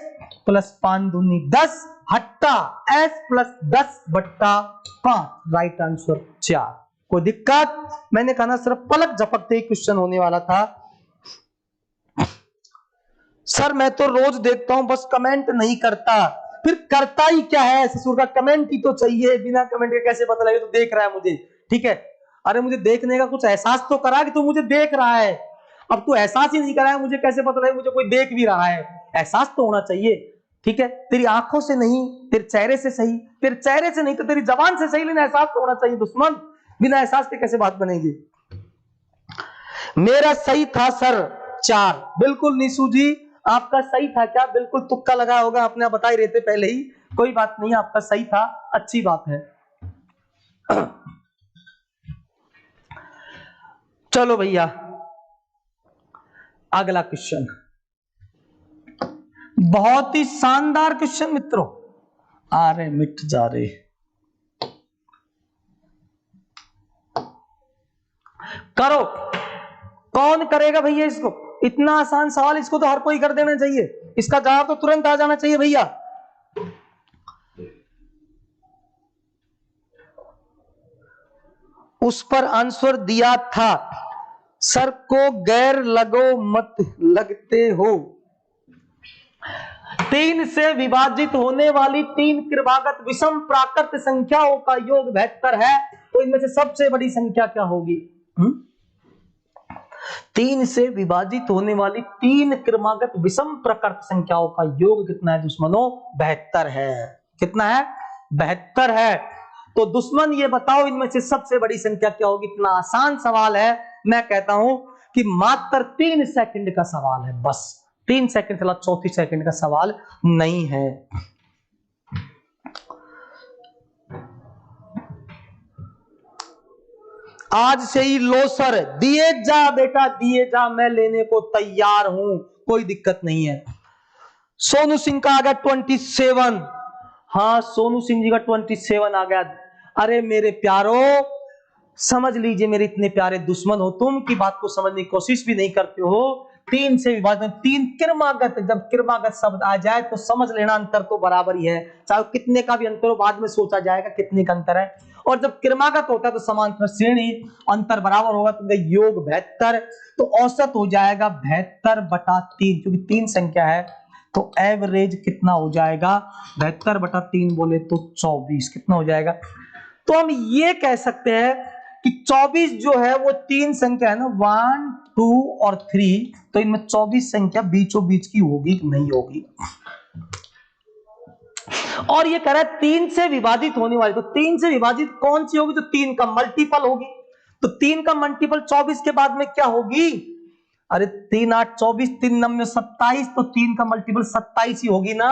प्लस 5 दूनी 10 हट्टा s प्लस 10 बट्टा 5, राइट आंसर 4। कोई दिक्कत? मैंने कहा ना सिर्फ पलक झपकते ही क्वेश्चन होने वाला था। सर मैं तो रोज देखता हूं, बस कमेंट नहीं करता। फिर करता ही क्या है? ससुर का कमेंट ही तो चाहिए, बिना कमेंट के कैसे पता लगे तो देख रहा है मुझे, ठीक है? अरे मुझे देखने का कुछ एहसास तो करा कि तू मुझे देख रहा है। अब तू एहसास ही नहीं कराया, मुझे कैसे पता लगे मुझे कोई देख भी रहा है? एहसास तो होना चाहिए, ठीक है? तेरी आंखों से नहीं, तेरे चेहरे से सही, तेरे चेहरे से नहीं तो तेरी जबान से सही, लेकिन एहसास तो होना चाहिए दुश्मन। बिना एहसास के कैसे बात बनेगी? मेरा सही था सर 4। बिल्कुल निशु जी, आपका सही था क्या? बिल्कुल तुक्का लगा होगा, आपने बता ही रहते पहले ही। कोई बात नहीं, आपका सही था, अच्छी बात है। चलो भैया अगला क्वेश्चन, बहुत ही शानदार क्वेश्चन मित्रों। आ रहे मिट जा रहे, करो। कौन करेगा भैया इसको? इतना आसान सवाल, इसको तो हर कोई कर देना चाहिए, इसका जवाब तो तुरंत आ जाना चाहिए भैया। उस पर आंसर दिया था, सर को गैर लगो मत लगते हो। 3 से विभाजित होने वाली 3 क्रमागत विषम प्राकृत संख्याओं का योग 72 है, तो इनमें से सबसे बड़ी संख्या क्या होगी? 3 से विभाजित होने वाली 3 क्रमागत विषम प्रकृत संख्याओं का योग कितना है दुश्मनों? 72 है। कितना है? 72 है। तो दुश्मन ये बताओ इनमें से सबसे बड़ी संख्या क्या होगी? इतना आसान सवाल है, मैं कहता हूं कि मात्र 3 सेकंड का सवाल है, बस 3 सेकंड, चला 34 सेकंड का सवाल नहीं है। आज से ही लो सर, दिए जा बेटा दिए जा, मैं लेने को तैयार हूं, कोई दिक्कत नहीं है। सोनू सिंह का आ गया 27। हाँ सोनू सिंह जी का 27 आ गया। अरे मेरे प्यारो समझ लीजिए, मेरे इतने प्यारे दुश्मन हो तुम की बात को समझने की कोशिश भी नहीं करते हो। 3 से विभाजन, 3 क्रमागत, जब क्रमागत शब्द आ जाए तो समझ लेना अंतर तो बराबर ही है, चाहे कितने का भी अंतर हो, बाद में सोचा जाएगा कितने का अंतर है। और जब क्रमागत होता है तो समांतर श्रेणी, अंतर बराबर होगा तो योग 72, तो औसत हो जाएगा 72/3, क्योंकि 3 संख्या है तो एवरेज कितना हो जाएगा? 72/3 बोले तो 24। कितना हो जाएगा? तो हम ये कह सकते हैं कि 24 जो है वो 3 संख्या है ना, 1, 2 और 3, तो इनमें 24 संख्या बीचों बीच की होगी कि नहीं होगी? और ये कह रहा है 3 से विभाजित होने वाली, तो 3 से विभाजित कौन सी होगी? तो 3 का मल्टीपल होगी। तो 3 का मल्टीपल 24 के बाद में क्या होगी? अरे 3 8 24, 3 9 27, तो 3 का मल्टीपल 27 ही होगी ना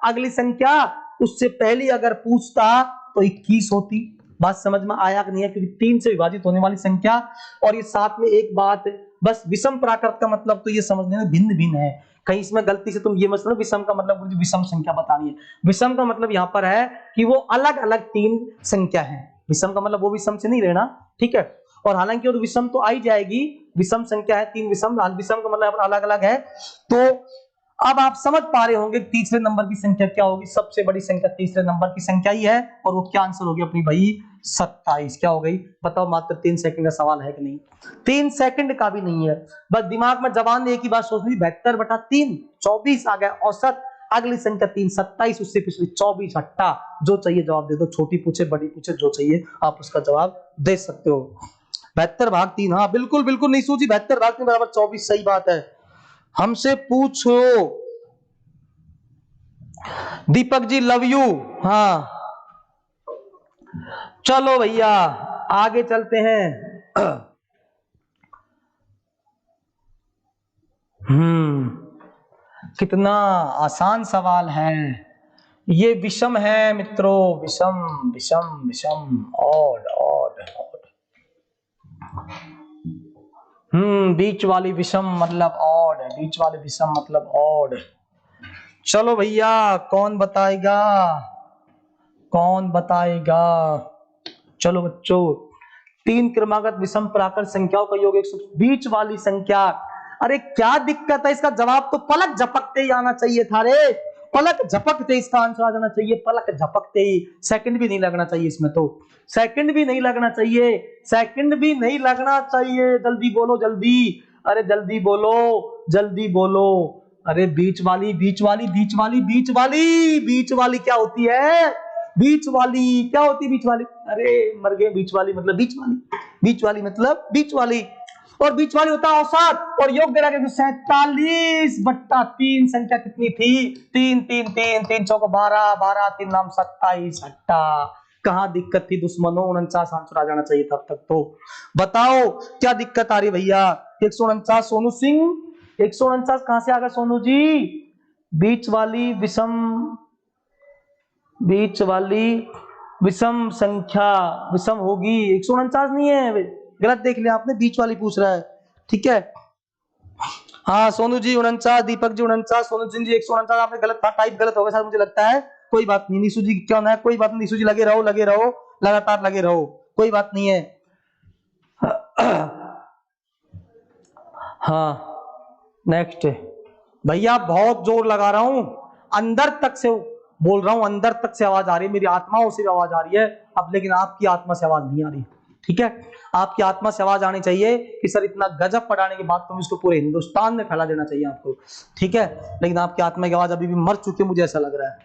अगली संख्या। उससे पहले अगर पूछता तो 21 होती। बात समझ में आया कि नहीं है? क्योंकि 3 से विभाजित होने वाली संख्या, और ये साथ में एक बात, बस विषम प्राकृत का मतलब तो ये समझने में भिन्न भिन्न है। कहीं इसमें गलती से तुम ये मत समझो विषम का मतलब मुझे विषम संख्या बतानी है। विषम का मतलब यहाँ पर है कि वो अलग अलग 3 संख्या है। विषम का मतलब वो विषम से नहीं लेना, ठीक है? और हालांकि वो विषम तो आई जाएगी, विषम संख्या है 3 विषम, विषम का मतलब अलग अलग है। तो अब आप समझ पा रहे होंगे तीसरे नंबर की संख्या क्या होगी? सबसे बड़ी संख्या तीसरे नंबर की संख्या ही है, और वो क्या आंसर होगी अपनी भाई? 27। क्या हो गई बताओ? मात्र 3 सेकंड का सवाल है कि नहीं? 3 सेकंड का भी नहीं है, बस दिमाग में जबान ने एक ही बात सोचनी, 72/3, 24 आ गया औसत। अगली संख्या 3, 27, उससे पिछली 24 हट्टा। जो चाहिए जवाब दे दो, छोटी पूछे बड़ी पूछे, जो चाहिए आप उसका जवाब दे सकते हो। 72 भाग 3, हाँ बिल्कुल बिल्कुल निशु जी, 72 भाग 3 बराबर 24, सही बात है। हमसे पूछो दीपक जी, लव यू। हाँ चलो भैया आगे चलते हैं। कितना आसान सवाल है ये, विषम है मित्रों, विषम विषम विषम, ऑड ऑड ऑड। बीच वाली विषम मतलब ऑड, बीच वाली विषम मतलब ऑड। चलो भैया कौन बताएगा, कौन बताएगा? चलो बच्चों, 3 क्रमागत विषम प्राकृत संख्याओं का योग 100, बीच वाली संख्या। अरे क्या दिक्कत है, इसका जवाब तो पलक झपकते ही आना चाहिए था रे, पलक झपकते इसका आंसर आ जाना चाहिए, पलक झपकते ही। सेकंड भी नहीं लगना चाहिए इसमें, तो सेकंड भी नहीं लगना चाहिए, सेकंड भी नहीं लगना चाहिए। जल्दी बोलो जल्दी, अरे जल्दी बोलो, जल्दी बोलो। अरे बीच वाली बीच वाली बीच वाली बीच वाली बीच वाली क्या होती है? बीच वाली क्या होती है? बीच वाली, अरे मर गए, बीच वाली मतलब बीच वाली, बीच वाली मतलब बीच वाली, और बीच वाली होता है औसत। और योग दे रहा है 47/3, संख्या कितनी थी? 3 3 3 3 चौको 12, 12 3 नाम 27, अट्टा। कहां दिक्कत थी दुश्मनों? 49 आंसर आ जाना चाहिए तब तक। तो बताओ क्या दिक्कत आ रही भैया? 149 सोनू सिंह, 149 कहां से आ गया सोनू जी? बीच वाली विषम, बीच वाली विषम संख्या विषम होगी, 149 नहीं है, गलत देख लिया आपने, बीच वाली पूछ रहा है, ठीक है। हाँ सोनू जी 49, दीपक जी 49, सोनू सिंह जी 149, आपने गलत था, टाइप गलत हो गया मुझे लगता है, कोई बात नहीं। निशु जी क्या होना है, कोई बात नहीं निशु जी, लगे रहो लगे रहो, लगातार लगे रहो, कोई बात नहीं है। हाँ नेक्स्ट भैया, बहुत जोर लगा रहा हूं, अंदर तक से बोल रहा हूं, अंदर तक से आवाज आ रही है, मेरी आत्मा से आवाज आ रही है अब, लेकिन आपकी आत्मा से आवाज नहीं आ रही, ठीक है। आपकी आत्मा से आवाज आनी चाहिए कि सर इतना गजब पढ़ाने के बाद तुम इसको पूरे हिंदुस्तान में फैला देना चाहिए आपको, ठीक है। लेकिन आपकी आत्मा की आवाज अभी भी मर चुकी है, मुझे ऐसा लग रहा है।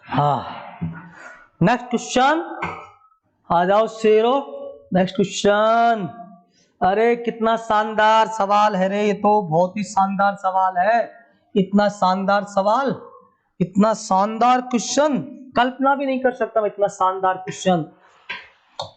हाँ नेक्स्ट क्वेश्चन, आ जाओ शेरो, नेक्स्ट क्वेश्चन। अरे कितना शानदार सवाल है रे, ये तो बहुत ही शानदार सवाल है, इतना शानदार सवाल, इतना शानदार क्वेश्चन, कल्पना भी नहीं कर सकता मैं इतना शानदार क्वेश्चन।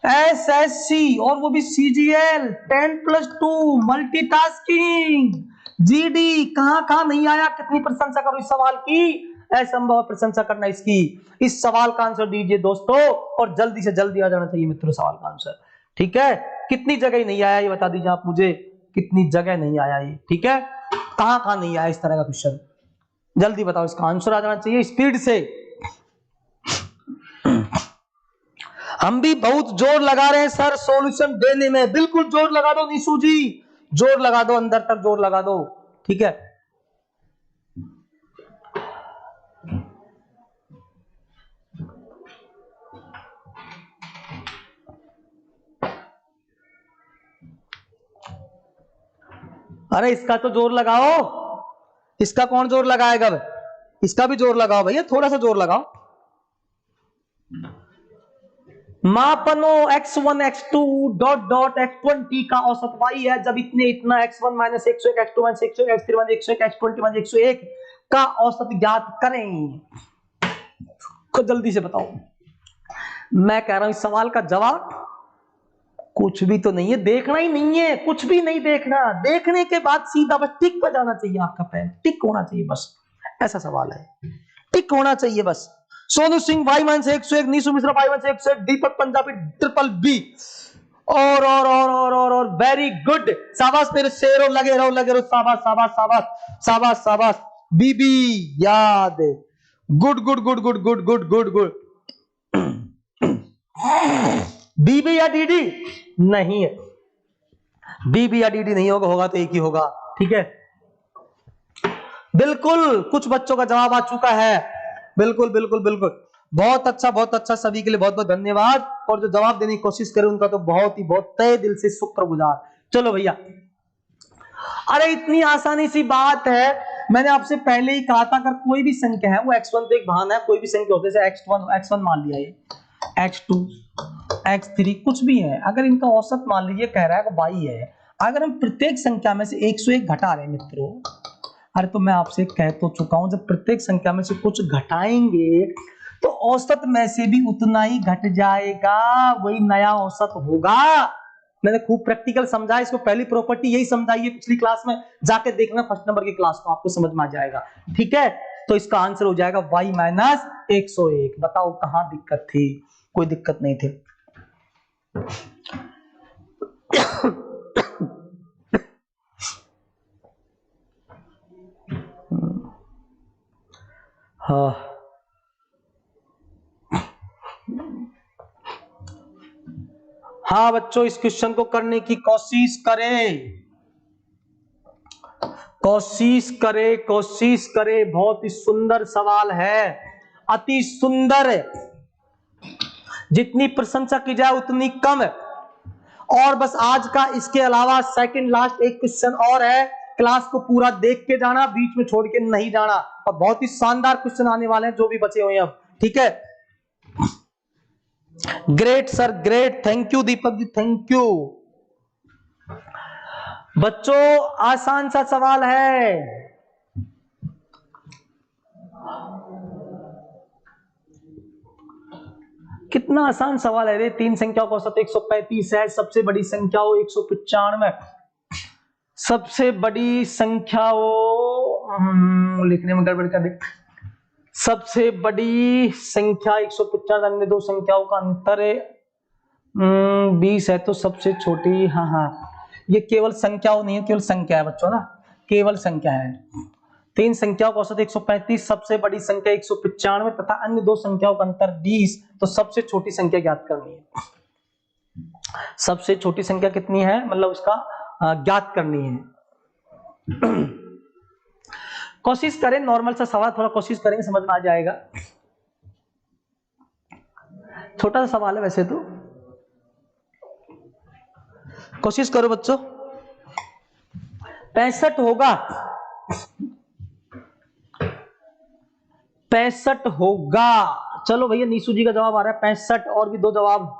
एसएससी और वो भी सीजीएल 10+2 मल्टीटास्किंग, जीडी कहां कहां नहीं आया, कितनी प्रशंसा करो इस सवाल की, असंभव प्रशंसा करना इसकी। इस सवाल का आंसर दीजिए दोस्तों, और जल्दी से जल्दी आ जाना चाहिए मित्रों सवाल का आंसर, ठीक है। कितनी जगह नहीं आया ये बता दीजिए आप मुझे, कितनी जगह नहीं आया ये, ठीक है, कहां कहां नहीं आया इस तरह का क्वेश्चन, जल्दी बताओ, इसका आंसर आ जाना चाहिए स्पीड से। हम भी बहुत जोर लगा रहे हैं सर सॉल्यूशन देने में, बिल्कुल जोर लगा दो निशु जी, जोर लगा दो, अंदर तक जोर लगा दो, ठीक है। अरे इसका तो जोर लगाओ, इसका कौन जोर लगाएगा? इसका भी जोर लगाओ भैया, थोड़ा सा जोर लगाओ। मापनो x1 x2 dot dot x20 का औसत y है, जब इतने इतना x1 minus 101 x2 minus 101 x3 minus 101 x20 minus 101 का औसत ज्ञात करें। तो जल्दी से बताओ, मैं कह रहा हूं इस सवाल का जवाब कुछ भी तो नहीं है, देखना ही नहीं है, कुछ भी नहीं देखना, देखने के बाद सीधा बस टिक पर जाना चाहिए, आपका पैर टिक होना चाहिए बस, ऐसा सवाल है, टिक होना चाहिए बस। सोनू सिंह y-101, नीशु मिश्रा y-101, दीपक पंजाबी ट्रिपल बी, और वेरी गुड, शाबाश मेरे शेरों, लगे रहो लगे रहो, शाबाश शाबाश शाबाश शाबाश शाबाश, बीबी याद, good good good good good good good good. बीबी या डीडी नहीं है, बीबी या डीडी नहीं होगा, होगा तो एक ही होगा, ठीक है। बिल्कुल कुछ बच्चों का जवाब आ चुका है, बिल्कुल बिल्कुल बिल्कुल बहुत अच्छा, सभी के लिए बहुत बहुत धन्यवाद। और जो जवाब देने की कोशिश करे उनका तो बहुत तहे दिल से शुक्रगुजार। चलो भैया, अरे इतनी आसानी सी बात है, मैंने आपसे पहले ही कहा था अगर कोई भी संख्या है वो x1 तो एक बहाना है, कोई भी संख्या होते जैसे x1 मान लिया, ये x2 x3 कुछ भी है, अगर इनका औसत मान लीजिए कह रहा है कि y है, अगर हम प्रत्येक संख्या में से 101 घटा रहे हैं मित्रों, अरे तो मैं आपसे कह तो चुका हूं जब प्रत्येक संख्या में से कुछ घटाएंगे तो औसत में से भी उतना ही घट जाएगा, वही नया औसत होगा। मैंने खूब प्रैक्टिकल समझा, इसको पहली प्रॉपर्टी यही समझाई है पिछली क्लास में, जाके देखना फर्स्ट नंबर की क्लास को, आपको समझ में आ जाएगा। ठीक है, तो इसका आंसर हो जाएगा y माइनस 101। बताओ कहां दिक्कत थी? कोई दिक्कत नहीं थी। हाँ हाँ बच्चों, इस क्वेश्चन को करने की कोशिश करें, कोशिश करें। बहुत ही सुंदर सवाल है, अति सुंदर, जितनी प्रशंसा की जाए उतनी कम। और बस आज का इसके अलावा सेकंड लास्ट एक क्वेश्चन और है, क्लास को पूरा देख के जाना, बीच में छोड़ के नहीं जाना। और बहुत ही शानदार क्वेश्चन आने वाले हैं जो भी बचे हुए हैं अब। ठीक है, great sir great, thank you Deepak ji, thank you. बच्चों आसान सा सवाल है, कितना आसान सवाल है रे। तीन संख्याओं का औसत 135 है, सबसे बड़ी संख्या हो 195, सबसे बड़ी संख्या हो, लिखने में गड़बड़ कर दी, सबसे बड़ी संख्या 195, अन्य दो संख्याओं का अंतर है 20 है, तो सबसे छोटी, हाँ ये केवल संख्याओं नहीं है, केवल संख्या है बच्चों ना, केवल संख्या है। तीन संख्याओं का औसत 135, सबसे बड़ी संख्या 195 तथा अन्य दो संख्याओं का अंतर 20, तो सबसे छोटी संख्या ज्ञात करनी है। सबसे छोटी संख्या कितनी है, मतलब उसका ज्ञात करनी है। कोशिश करें, नॉर्मल सा सवाल, थोड़ा कोशिश करेंगे समझ में आ जाएगा। छोटा सा सवाल है वैसे तो, कोशिश करो बच्चों। 65 होगा, 65 होगा। चलो भैया, नीसू जी का जवाब आ रहा है 65, और भी दो जवाब।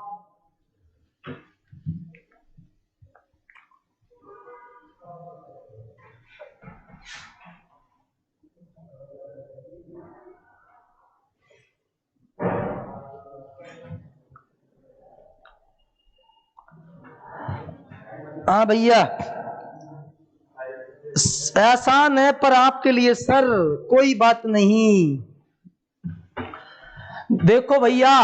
हाँ भैया, आसान है पर आपके लिए सर, कोई बात नहीं। देखो भैया,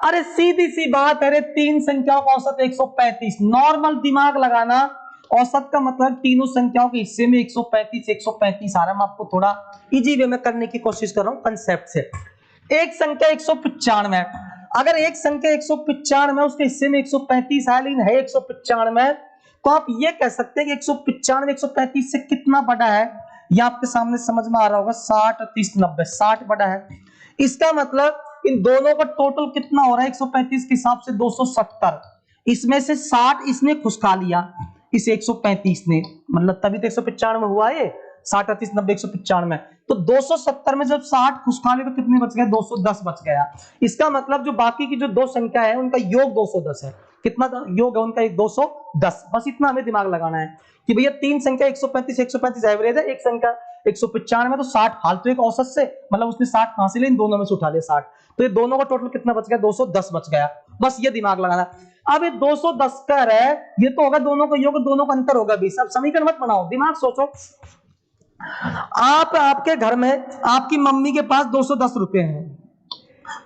अरे सीधी सी बात है, तीन संख्याओं का औसत 135, नॉर्मल दिमाग लगाना, औसत का मतलब तीनों संख्याओं के हिस्से में 135 आ रहा है। मैं आपको थोड़ा इजी वे में करने की कोशिश कर रहा हूं कंसेप्ट से। एक संख्या 195 है, अगर एक संख्या 195 उसके हिस्से में 135 आया लेकिन है 195, तो आप ये कह सकते हैं कि 195 135 से कितना बड़ा है, ये आपके सामने समझ में आ रहा होगा, 60 30 90, 60 बड़ा है। इसका मतलब इन दोनों का टोटल कितना हो रहा है 135 के हिसाब से 270, इसमें से 60 इसने खुशका लिया इस 135 ने, मतलब तभी तो 195 हुआ है, 60 30 90 195, तो 270 में जब 60 खुशका ले तो कितने बच गए, 210 बच गया। इसका मतलब जो बाकी की जो दो संख्या है उनका योग 210 है। कितना योग है उनका, 210। बस इतना हमें दिमाग लगाना है कि भैया तीन संख्या 135 एवरेज है, एक संख्या 195 तो 60 फालतू एक औसत से, मतलब उसने 60 कहां से ले, इन दोनों में से उठा लिया 60, तो ये दोनों का टोटल कितना बच गया, 210 बच गया। बस ये दिमाग लगाना। अब ये 210 कर है, ये तो होगा दोनों का योग, दोनों का अंतर होगा 20। अब समीकरण मत बनाओ, दिमाग सोचो। आपके घर में आपकी मम्मी के पास 210 रुपए हैं,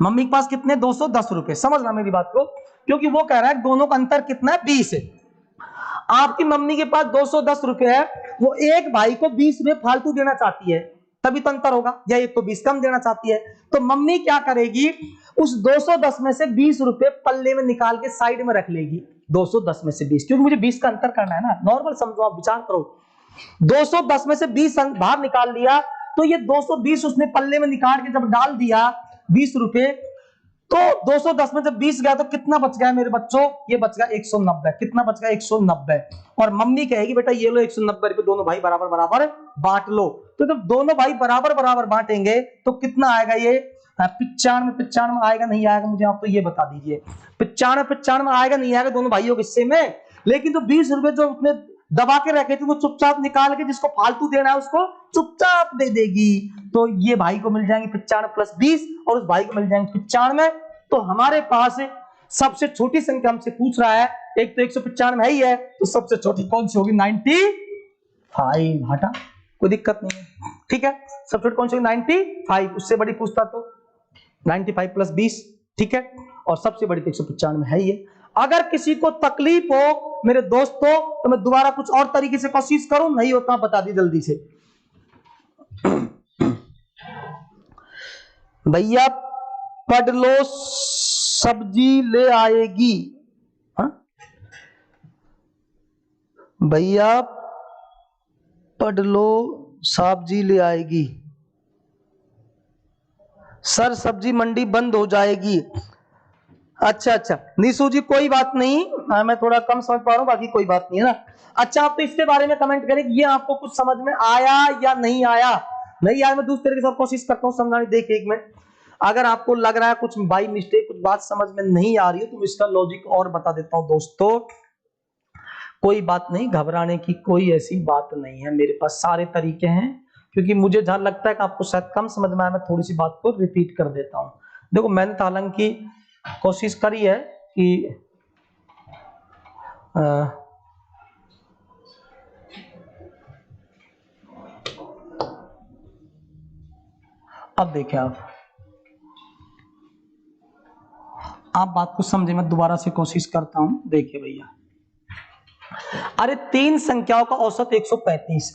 मम्मी के पास कितने, 210 रुपए, समझना मेरी बात को, क्योंकि वो कह रहा है दोनों का अंतर कितना है, 20 है। आपकी मम्मी के पास 210 रुपए है, वो एक भाई को 20 रुपए फालतू देना चाहती है, तभी तो अंतर होगा, या एक को 20 कम देना चाहती है, तो मम्मी क्या करेगी, उस 210 में से 20 रुपए पल्ले में निकाल के साइड में रख लेगी। 210 में से 20, क्योंकि मुझे 20 का अंतर करना है ना, नॉर्मल समझो, आप विचार करो। 210 में से 20 बाहर निकाल लिया, तो ये 220 उसने पल्ले में निकाल के जब डाल दिया 20 रुपए, तो 210 में जब 20 गया तो कितना बच गया मेरे बच्चों? ये बच गया 190। कितना बच गया? 190। और मम्मी कहेगी बेटा ये लो 190 रुपए, दोनों भाई बराबर बराबर बांट लो। तो जब दोनों भाई बराबर बराबर बांटेंगे तो कितना आएगा? ये 95 आएगा नहीं आएगा? मुझे आप तो ये बता दीजिए। 95 आएगा नहीं आएगा दोनों भाइयों के हिस्से में? लेकिन जो 20 रुपए जो उसने दबा के रखे थे वो चुपचाप निकाल के जिसको फालतू देना है उसको चुपचाप दे देगी। तो ये भाई को मिल जाएंगे 95 प्लस 20 और उस भाई को मिल जाएंगे 95। तो हमारे पास सबसे छोटी संख्या हमसे पूछ रहा है, एक तो 195 है ही है, तो सबसे छोटी कौन सी होगी? 95। हटा, कोई दिक्कत नहीं है, ठीक है। सबसे छोटी कौन सी होगी? 95। उससे बड़ी पूछता तो 95 प्लस 20, ठीक है। और सबसे बड़ी 195 है ही है। अगर किसी को तकलीफ हो मेरे दोस्तों तो मैं दोबारा कुछ और तरीके से कोशिश करूं, नहीं होता बता दी जल्दी से। भैया पढ़ लो सब्जी ले आएगी। हाँ भैया पढ़ लो सब्जी ले आएगी। सर सब्जी मंडी बंद हो जाएगी। अच्छा निशु जी कोई बात नहीं, मैं थोड़ा कम समझ पा रहा हूं, बाकी कोई बात नहीं है ना। अच्छा आप तो इसके बारे में कमेंट करें कि ये आपको कुछ समझ में आया या नहीं आया। नहीं आया मैं दूसरे तरीके से कोशिश करता हूं समझाने। देखिए एक मिनट, अगर आपको लग रहा है कुछ बाई मिस्टेक कुछ बात समझ में नहीं आ रही है तो इसका लॉजिक और बता देता हूं दोस्तों। कोई बात नहीं, घबराने की कोई ऐसी बात नहीं है, मेरे पास सारे तरीके हैं। क्योंकि मुझे जहां लगता है कि आपको शायद कम समझ में आया, मैं थोड़ी सी बात को रिपीट कर देता हूं। देखो मैंने तो हालांकि कोशिश करी है कि अब देखें आप बात को समझे, मैं दोबारा से कोशिश करता हूं। देखिए भैया, अरे तीन संख्याओं का औसत 135,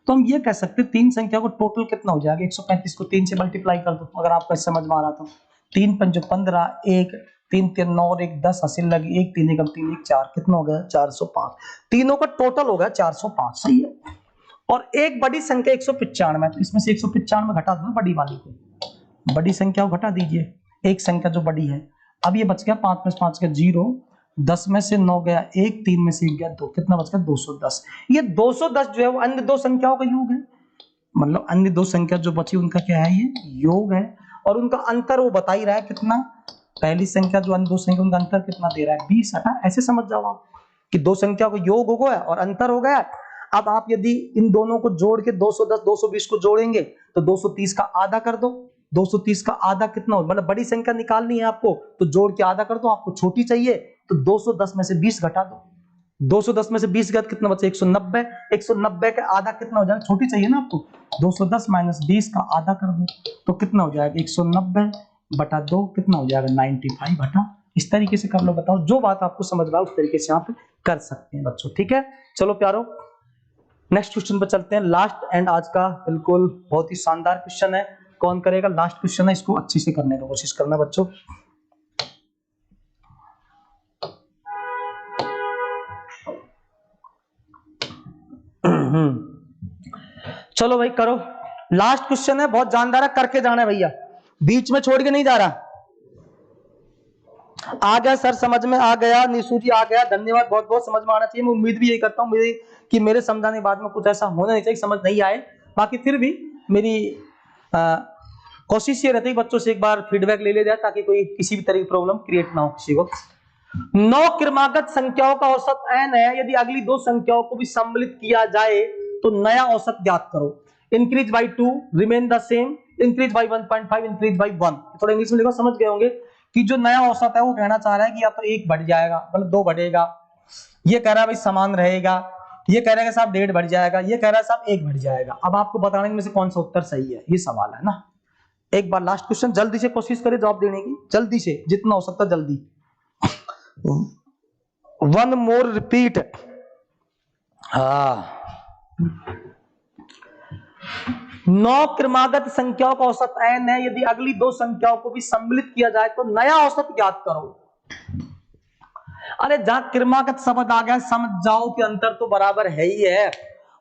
तो हम ये कह सकते हैं तीन संख्या को टोटल कितना हो जाएगा? 135 को 3 से मल्टीप्लाई कर दो अगर आपको समझ में आ रहा तो। 3 पंच 15, 1 3 3 9 और 1 10 हासिल लगी, 1 3 1 3 1 4, कितना हो गया? 405। तीनों का टोटल हो गया 405, सही है। और एक बड़ी संख्या 195, तो इसमें से 195 घटा दो बड़ी वाली को, बड़ी संख्या को घटा दीजिए, एक संख्या जो बड़ी है। अब ये बच गया 5 + 5 का 0, 10 में से 9 गया 1, 3 में से 1 गया 2, कितना बच गया? 210। ये 210 जो है वो अन्य दो संख्याओं का योग है, मतलब अन्य दो संख्या जो बची उनका क्या है? ये योग है। और उनका अंतर वो बता ही रहा है कितना। पहली संख्या जो अन्य दो संख्या उनका अंतर कितना दे रहा है? 20। हटा, ऐसे समझ जाओ आप कि दो संख्या को योग हो गया और अंतर हो गया। अब आप यदि इन दोनों को जोड़ के 210 220 को जोड़ेंगे तो 230 का आधा कर दो। 230 का आधा कितना हो? मतलब बड़ी संख्या निकालनी है आपको तो जोड़ के आधा कर दो। आपको छोटी चाहिए तो 210 में से 20 घटा दो। 210 में से 20 गया कितना बचे? 190। 190 का आधा कितना हो जाएगा? छोटी चाहिए ना आपको, 210 - 20 का आधा कर दो तो कितना हो जाएगा? 190 बटा 2 कितना हो जाएगा? 95। हटा, इस तरीके से कर लो। बताओ जो बात आपको समझ में आए उस तरीके से आप कर सकते हैं बच्चों, ठीक है। चलो प्यारो नेक्स्ट क्वेश्चन पर चलते हैं। लास्ट एंड आज का बिल्कुल बहुत ही शानदार क्वेश्चन है। कौन करेगा? लास्ट क्वेश्चन है, इसको अच्छे से करने की कोशिश करना बच्चों। चलो भाई करो, लास्ट क्वेश्चन है, बहुत जानदार है, करके जाना है भैया, बीच में छोड़ के नहीं जा रहा। आ गया सर, समझ में आ गया। निशु जी आ गया, धन्यवाद, बहुत बहुत समझ में आना चाहिए। मैं उम्मीद भी यही करता हूँ कि मेरे समझाने के बाद में कुछ ऐसा होना नहीं चाहिए समझ नहीं आए। बाकी फिर भी मेरी कोशिश ये रहती है बच्चों से एक बार फीडबैक ले लिया जाए ताकि कोई किसी भी तरह की प्रॉब्लम क्रिएट ना हो किसी को। 9 क्रमागत संख्याओं का औसत n है, यदि अगली दो संख्याओं को भी सम्मिलित किया जाए तो नया औसत ज्ञात करो। Increase by 2, remain the same, increase by 1.5, increase by 1। थोड़ा इंग्लिश में लिखो, समझ गए होंगे कि जो नया औसत है वो कहना चाह रहा है कि या तो 1 बढ़ जाएगा, मतलब 2 बढ़ेगा, ये कह रहा है भाई समान रहेगा, ये कह रहा है कि साहब 1.5 बढ़ जाएगा, ये कह रहा है साहब 1 बढ़ जाएगा। अब आपको बताने में से कौन सा उत्तर सही है, ये सवाल है ना। एक बार लास्ट क्वेश्चन जल्दी से कोशिश करें जवाब देने की, जल्दी से जितना हो सकता जल्दी। 1 मोर रिपीट। हाँ, 9 क्रमागत संख्याओं का औसत n है, यदि अगली दो संख्याओं को भी सम्मिलित किया जाए तो नया औसत ज्ञात करो। अरे जहां क्रमागत शब्द आ गया समझ जाओ कि अंतर तो बराबर है ही है,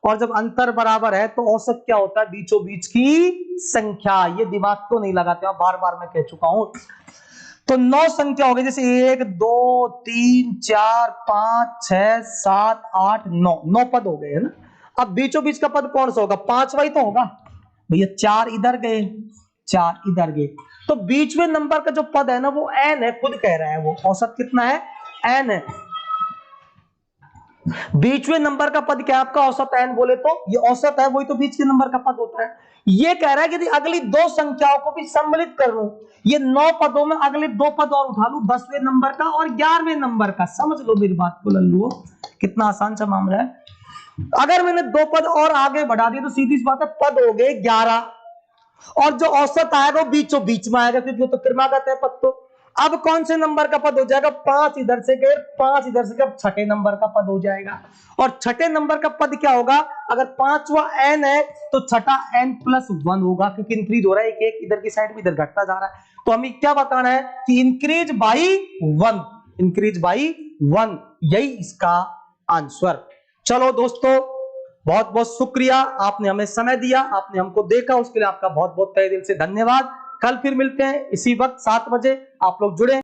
और जब अंतर बराबर है तो औसत क्या होता है? बीचों बीच की संख्या। ये दिमाग क्यों नहीं लगाते हो? बार बार मैं कह चुका हूं। तो 9 संख्या हो गई, जैसे 1 2 3 4 5 6 7 8 9, 9 पद हो गए है ना। अब बीचों बीच का पद कौन सा होगा, 5वां ही तो होगा भैया। 4 इधर गए, 4 इधर गए, तो बीचवें नंबर का जो पद है ना वो n है, खुद कह रहा है वो औसत कितना है, n है। बीचवें नंबर का पद क्या है आपका, औसत n बोले तो ये औसत है, वही तो बीच के नंबर का पद होता है। ये कह रहा है कि यदि अगली 2 संख्याओं को भी सम्मिलित कर लूं, ये 9 पदों में अगले 2 पद और उठा लूं, 10वें नंबर का और 11वें नंबर का। समझ लो मेरी बात को लल्लुओ, कितना आसान सा मामला है। अगर मैंने 2 पद और आगे बढ़ा दिए तो सीधी सी बात है, पद हो गए 11, और जो औसत आएगा वो बीचों बीच में आएगा, क्योंकि वो तो क्रमागत है पद। तो अब कौन से नंबर का पद हो जाएगा, 5 इधर से गए, 5 इधर से गए, छठे नंबर का पद हो जाएगा। और छठे नंबर का पद क्या होगा, अगर 5वां n है तो छठा n+1 होगा, क्योंकि इंक्रीज हो रहा है, एक इधर की साइड में इधर घटता जा रहा है। तो हमें क्या बताना है कि इंक्रीज बाई 1, इंक्रीज बाई 1, यही इसका आंसर। चलो दोस्तों, बहुत बहुत शुक्रिया, आपने हमें समय दिया, आपने हमको देखा, उसके लिए आपका बहुत बहुत तहे दिल से धन्यवाद। कल फिर मिलते हैं इसी वक्त 7 बजे, आप लोग जुड़े।